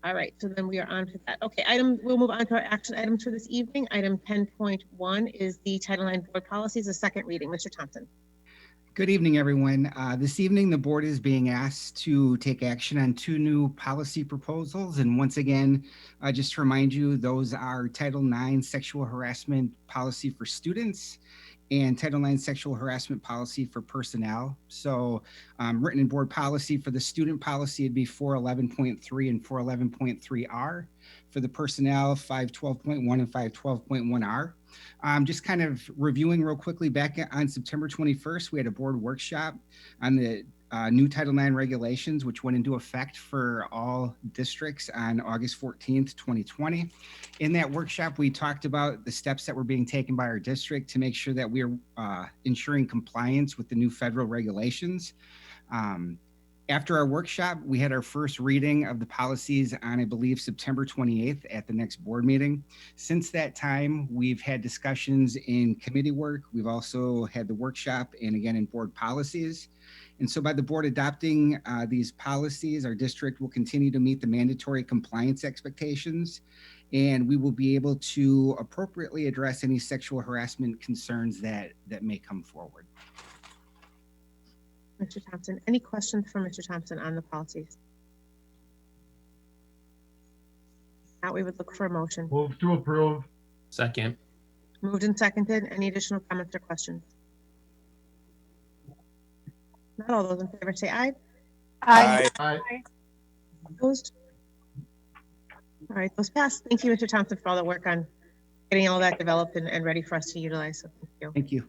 All right, so then we are on to that. Okay, we'll move on to our action items for this evening. Item 10.1 is the Title IX board policies, a second reading. Mr. Thompson. Good evening, everyone. This evening, the board is being asked to take action on 2 new policy proposals. And once again, just to remind you, those are Title IX sexual harassment policy for students and Title IX sexual harassment policy for personnel. So written in board policy for the student policy, it'd be 411.3 and 411.3R. For the personnel, 512.1 and 512.1R. Just kind of reviewing real quickly, back on September 21st, we had a board workshop on the new Title IX regulations, which went into effect for all districts on August 14th, 2020. In that workshop, we talked about the steps that were being taken by our district to make sure that we are ensuring compliance with the new federal regulations. After our workshop, we had our first reading of the policies on, I believe, September 28th at the next board meeting. Since that time, we've had discussions in committee work. We've also had the workshop and again in board policies. And so by the board adopting these policies, our district will continue to meet the mandatory compliance expectations, and we will be able to appropriately address any sexual harassment concerns that may come forward. Mr. Thompson, any questions for Mr. Thompson on the policies? Now we would look for a motion. Move to approve. Second. Moved and seconded. Any additional comments or questions? Not all those in favor say aye. Aye. Aye. Opposed? All right, those passed. Thank you, Mr. Thompson, for all the work on getting all that developed and ready for us to utilize. So thank you. Thank you.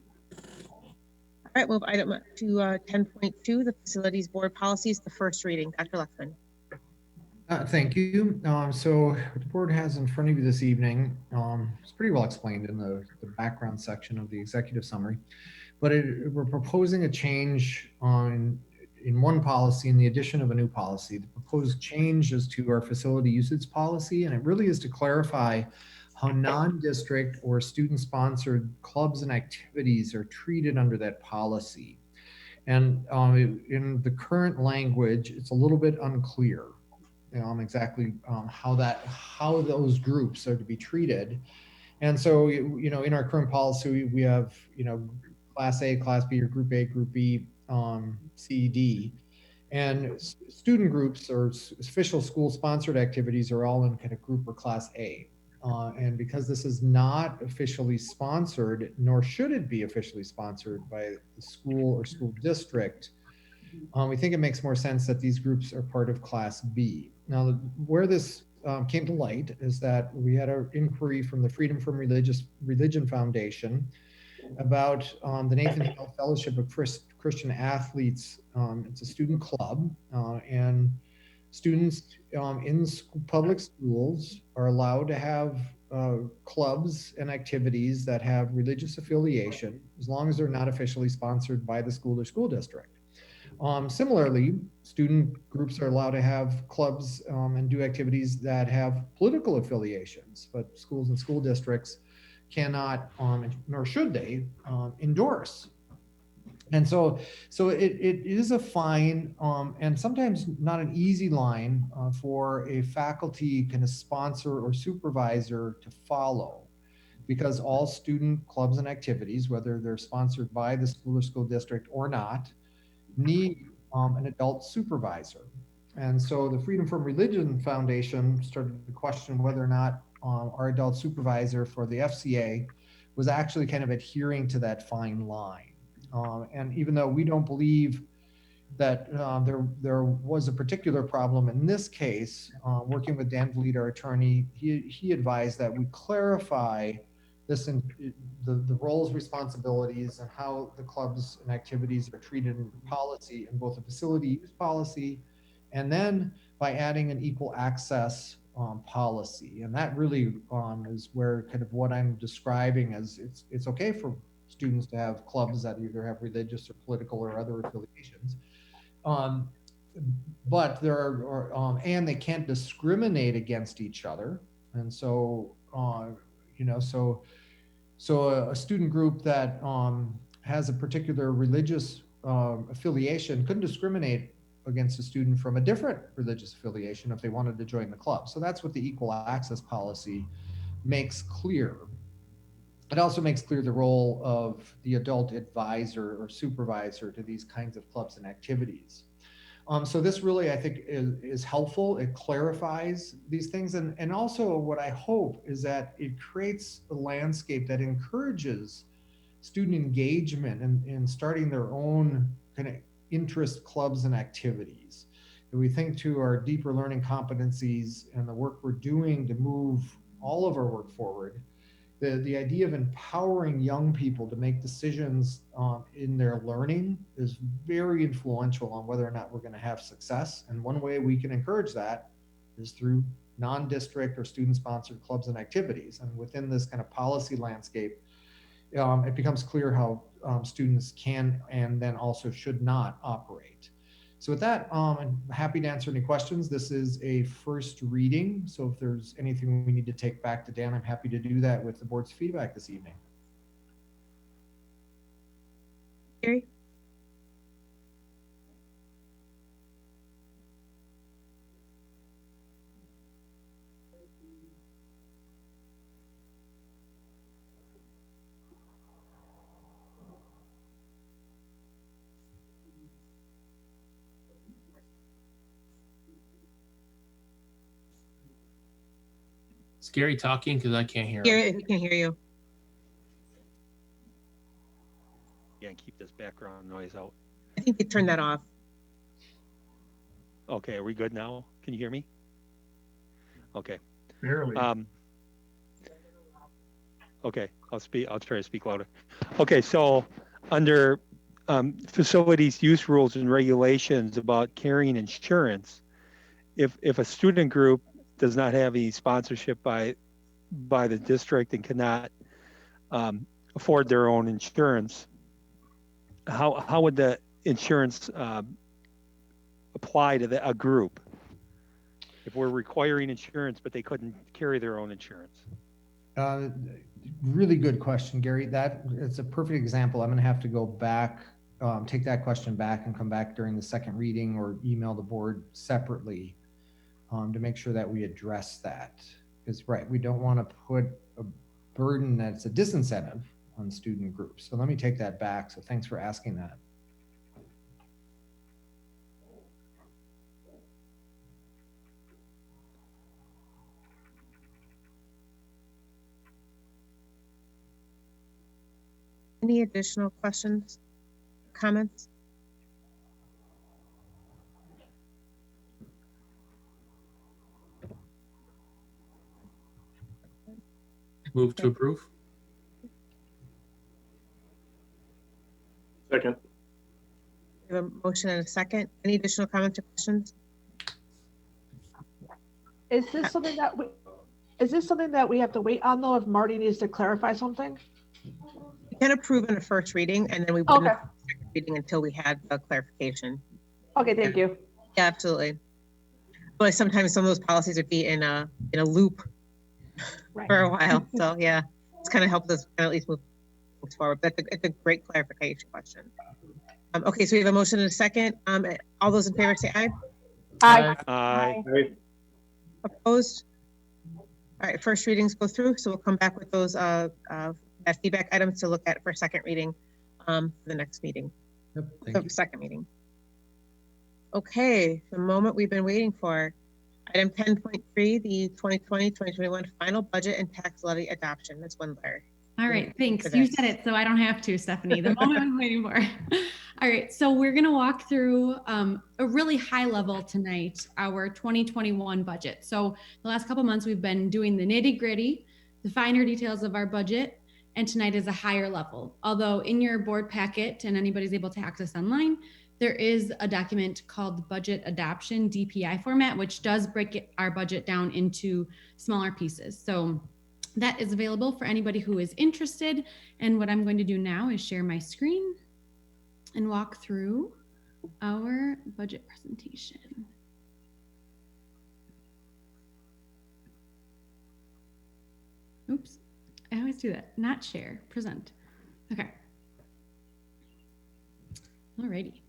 All right, move item to 10.2, the facilities board policies, the first reading. Dr. Lexman. Thank you. So what the board has in front of you this evening, it's pretty well explained in the background section of the executive summary, but we're proposing a change in one policy and the addition of a new policy. The proposed change is to our facility usage policy, and it really is to clarify how non-district or student-sponsored clubs and activities are treated under that policy. And in the current language, it's a little bit unclear exactly how those groups are to be treated. And so, in our current policy, we have, Class A, Class B, or Group A, Group B, C, D. And student groups or official school-sponsored activities are all in kind of Group or Class A. And because this is not officially sponsored, nor should it be officially sponsored by the school or school district, we think it makes more sense that these groups are part of Class B. Now, where this came to light is that we had an inquiry from the Freedom from Religion Foundation about the Nathan Hale Fellowship of Christian Athletes. It's a student club, and students in public schools are allowed to have clubs and activities that have religious affiliation, as long as they're not officially sponsored by the school or school district. Similarly, student groups are allowed to have clubs and do activities that have political affiliations, but schools and school districts cannot, nor should they, endorse. And so it is a fine and sometimes not an easy line for a faculty kind of sponsor or supervisor to follow. because all student clubs and activities, whether they're sponsored by the school or school district or not, need an adult supervisor. And so the Freedom from Religion Foundation started to question whether or not our adult supervisor for the FCA was actually kind of adhering to that fine line. And even though we don't believe that there was a particular problem in this case, working with Dan Vliet, our attorney, he advised that we clarify this in the roles, responsibilities, and how the clubs and activities are treated in policy, in both the facility use policy, and then by adding an equal access policy. And that really is where kind of what I'm describing as it's okay for students to have clubs that either have religious or political or other affiliations. But there are, and they can't discriminate against each other. And so, so a student group that has a particular religious affiliation couldn't discriminate against a student from a different religious affiliation if they wanted to join the club. So that's what the equal access policy makes clear. It also makes clear the role of the adult advisor or supervisor to these kinds of clubs and activities. So this really, I think, is helpful. It clarifies these things. And also what I hope is that it creates a landscape that encourages student engagement in starting their own kind of interest clubs and activities. If we think to our deeper learning competencies and the work we're doing to move all of our work forward, the idea of empowering young people to make decisions in their learning is very influential on whether or not we're going to have success. And one way we can encourage that is through non-district or student-sponsored clubs and activities. And within this kind of policy landscape, it becomes clear how students can and then also should not operate. So with that, I'm happy to answer any questions. This is a first reading. So if there's anything we need to take back to Dan, I'm happy to do that with the board's feedback this evening. Gary? Is Gary talking? Because I can't hear him. Gary, we can hear you. Yeah, and keep this background noise out. I think you turned that off. Okay, are we good now? Can you hear me? Okay. Barely. Okay, I'll try to speak louder. Okay, so under facilities use rules and regulations about carrying insurance, if a student group does not have any sponsorship by the district and cannot afford their own insurance, how would the insurance apply to a group if we're requiring insurance but they couldn't carry their own insurance? Really good question, Gary. It's a perfect example. I'm going to have to go back, take that question back and come back during the second reading or email the board separately to make sure that we address that. Because, right, we don't want to put a burden that's a disincentive on student groups. So let me take that back. So thanks for asking that. Any additional questions, comments? Move to approve. Second. We have a motion and a second. Any additional comments or questions? Is this something that we have to wait on though if Marty needs to clarify something? We can approve in a first reading and then we wouldn't approve in a second reading until we had the clarification. Okay, thank you. Yeah, absolutely. But sometimes some of those policies would be in a loop for a while. So yeah, it's kind of helped us at least move forward. But it's a great clarification question. Okay, so we have a motion and a second. All those in favor say aye. Aye. Aye. Opposed? All right, first readings go through, so we'll come back with those that feedback items to look at for second reading for the next meeting. Yep, thank you. Second meeting. Okay, the moment we've been waiting for. Item 10.3, the 2020-2021 final budget and tax levy adoption. Ms. Windler. All right, thanks. You said it, so I don't have to, Stephanie. The moment I'm waiting for. All right, so we're going to walk through a really high level tonight, our 2021 budget. So the last couple months, we've been doing the nitty gritty, the finer details of our budget, and tonight is a higher level. Although in your board packet, and anybody's able to access online, there is a document called the Budget Adoption DPI format, which does break our budget down into smaller pieces. So that is available for anybody who is interested. And what I'm going to do now is share my screen and walk through our budget presentation. Oops, I always do that. Not share, present. Okay. Alrighty.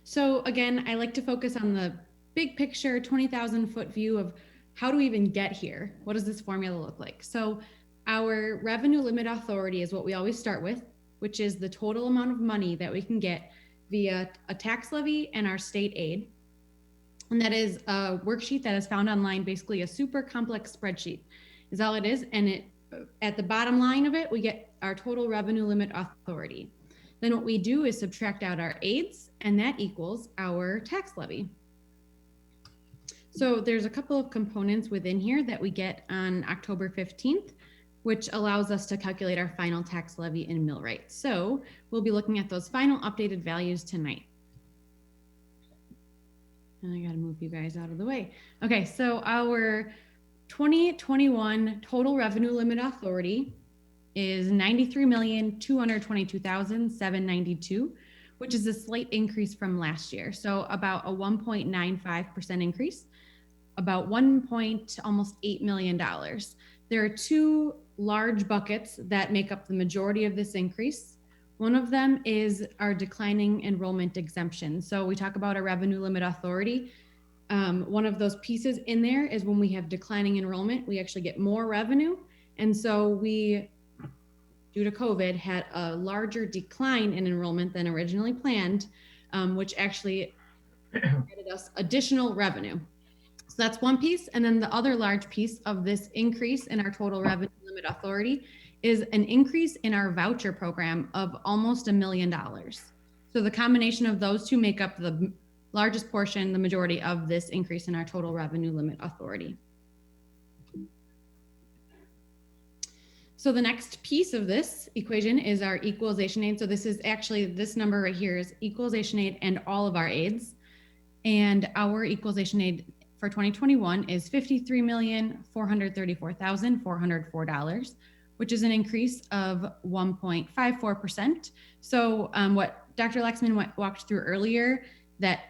So again, I like to focus on the big picture, 20,000 foot view of how do we even get here? What does this formula look like? So our revenue limit authority is what we always start with, which is the total amount of money that we can get via a tax levy and our state aid. And that is a worksheet that is found online, basically a super complex spreadsheet is all it is. And at the bottom line of it, we get our total revenue limit authority. Then what we do is subtract out our aids, and that equals our tax levy. So there's a couple of components within here that we get on October 15th, which allows us to calculate our final tax levy and mill rate. So we'll be looking at those final updated values tonight. And I gotta move you guys out of the way. Okay, so our 2021 total revenue limit authority is $93,222,792, which is a slight increase from last year. So about a 1.95% increase, about almost $8 million. There are two large buckets that make up the majority of this increase. One of them is our declining enrollment exemption. So we talk about a revenue limit authority. One of those pieces in there is when we have declining enrollment, we actually get more revenue. And so we, due to COVID, had a larger decline in enrollment than originally planned, which actually added us additional revenue. So that's one piece. And then the other large piece of this increase in our total revenue limit authority is an increase in our voucher program of almost $1 million. So the combination of those two make up the largest portion, the majority of this increase in our total revenue limit authority. So the next piece of this equation is our equalization aid. So this is actually, this number right here is equalization aid and all of our aids. And our equalization aid for 2021 is $53,434,404, which is an increase of 1.54%. So what Dr. Lexman walked through earlier, that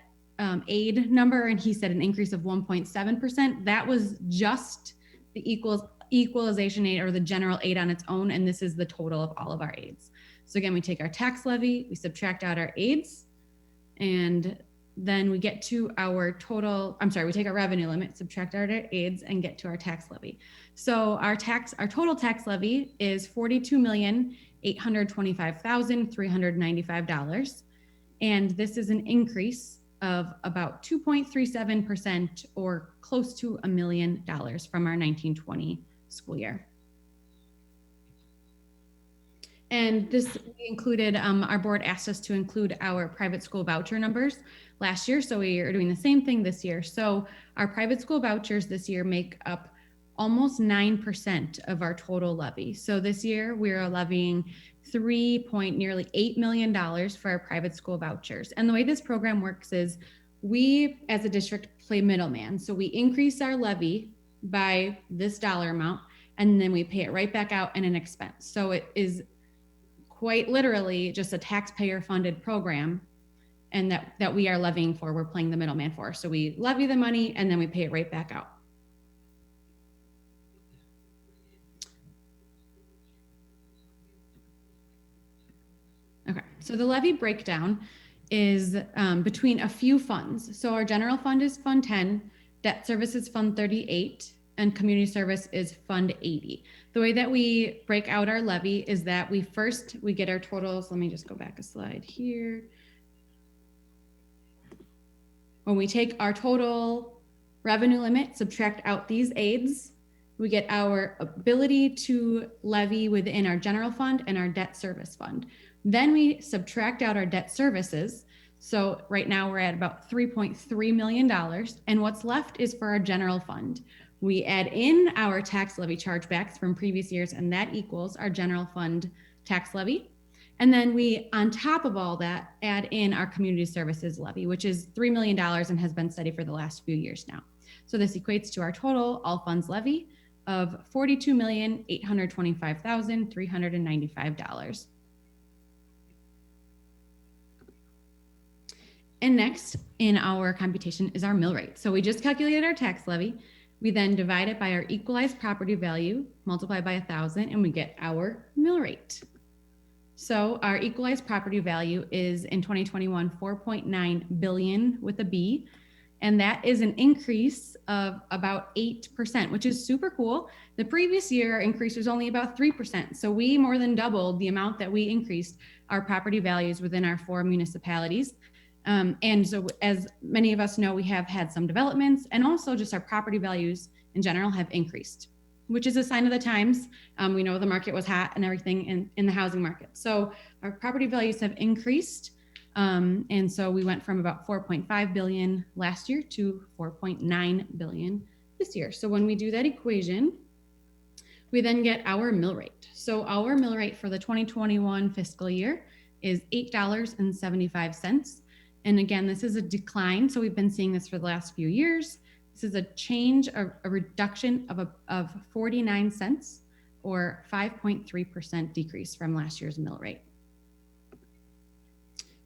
aid number, and he said an increase of 1.7%, that was just the equalization aid or the general aid on its own, and this is the total of all of our aids. So again, we take our tax levy, we subtract out our aids, and then we get to our total, we take our revenue limit, subtract out our aids, and get to our tax levy. So our total tax levy is $42,825,395. And this is an increase of about 2.37% or close to $1 million from our 1920 school year. And this included, our board asked us to include our private school voucher numbers last year. So we are doing the same thing this year. So our private school vouchers this year make up almost 9% of our total levy. So this year we are levying nearly $8 million for our private school vouchers. And the way this program works is we, as a district, play middleman. So we increase our levy by this dollar amount, and then we pay it right back out in an expense. So it is quite literally just a taxpayer funded program, and that we are levying for, we're playing the middleman for. So we levy the money and then we pay it right back out. Okay, so the levy breakdown is between a few funds. So our general fund is Fund 10, Debt Services Fund 38, and community service is Fund 80. The way that we break out our levy is that we get our totals. Let me just go back a slide here. When we take our total revenue limit, subtract out these aids, we get our ability to levy within our general fund and our debt service fund. Then we subtract out our debt services. So right now we're at about $3.3 million. And what's left is for our general fund. We add in our tax levy chargebacks from previous years, and that equals our general fund tax levy. And then we, on top of all that, add in our community services levy, which is $3 million and has been steady for the last few years now. So this equates to our total all funds levy of $42,825,395. And next in our computation is our mill rate. So we just calculated our tax levy. We then divide it by our equalized property value, multiply by 1,000, and we get our mill rate. So our equalized property value is in 2021, 4.9 billion with a B. And that is an increase of about 8%, which is super cool. The previous year, our increase was only about 3%. So we more than doubled the amount that we increased our property values within our 4 municipalities. And so as many of us know, we have had some developments, and also just our property values in general have increased, which is a sign of the times. We know the market was hot and everything in the housing market. So our property values have increased. And so we went from about 4.5 billion last year to 4.9 billion this year. So when we do that equation, we then get our mill rate. So our mill rate for the 2021 fiscal year is $8.75. And again, this is a decline. So we've been seeing this for the last few years. This is a change, a reduction of 49 cents, or 5.3% decrease from last year's mill rate.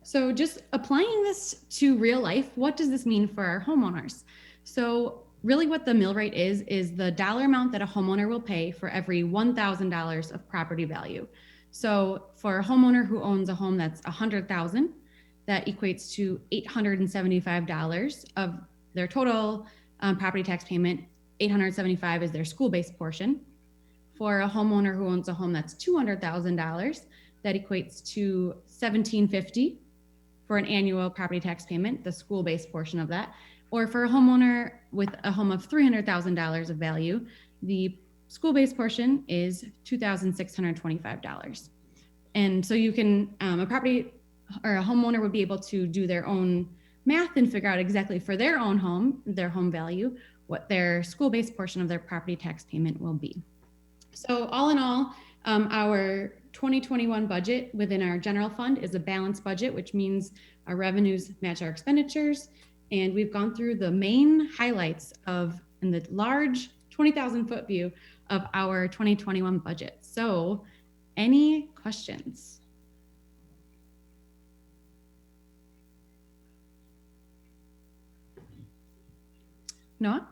So just applying this to real life, what does this mean for our homeowners? So really what the mill rate is the dollar amount that a homeowner will pay for every $1,000 of property value. So for a homeowner who owns a home that's $100,000, that equates to $875 of their total property tax payment. $875 is their school-based portion. For a homeowner who owns a home that's $200,000, that equates to $1,750 for an annual property tax payment, the school-based portion of that. Or for a homeowner with a home of $300,000 of value, the school-based portion is $2,625. And so you can, a property or a homeowner would be able to do their own math and figure out exactly for their own home, their home value, what their school-based portion of their property tax payment will be. So all in all, our 2021 budget within our general fund is a balanced budget, which means our revenues match our expenditures. And we've gone through the main highlights in the large 20,000 foot view of our 2021 budget. So any questions? Noah?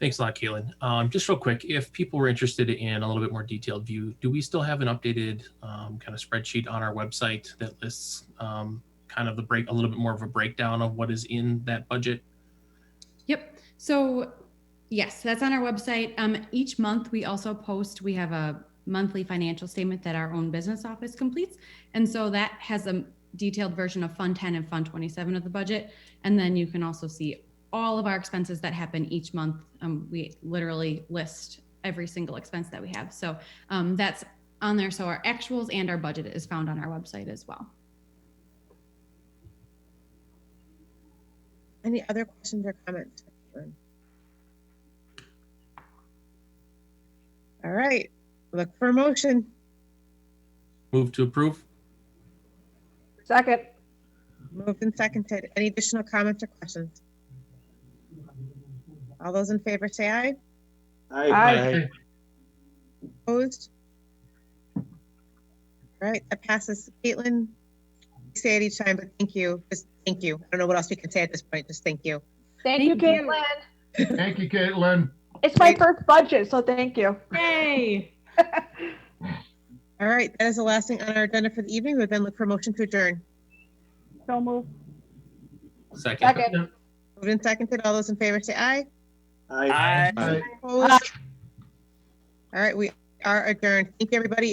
Thanks a lot, Kaylin. Just real quick, if people were interested in a little bit more detailed view, do we still have an updated kind of spreadsheet on our website that lists kind of a little bit more of a breakdown of what is in that budget? Yep. So yes, that's on our website. Each month we also post, we have a monthly financial statement that our own business office completes. And so that has a detailed version of Fund 10 and Fund 27 of the budget. And then you can also see all of our expenses that happen each month. We literally list every single expense that we have. So that's on there. So our actuals and our budget is found on our website as well. Any other questions or comments? All right, look for a motion. Move to approve. Second. Moved and seconded. Any additional comments or questions? All those in favor say aye. Aye. Opposed? All right, that passes. Caitlin, we say it each time, but thank you. Just thank you. I don't know what else we can say at this point. Just thank you. Thank you, Caitlin. Thank you, Caitlin. It's my first budget, so thank you. Yay. All right, that is the last thing on our agenda for the evening. We would then look for a motion to adjourn. So move. Second. Moved and seconded. All those in favor say aye. Aye. Opposed? All right, we are adjourned. Thank you, everybody.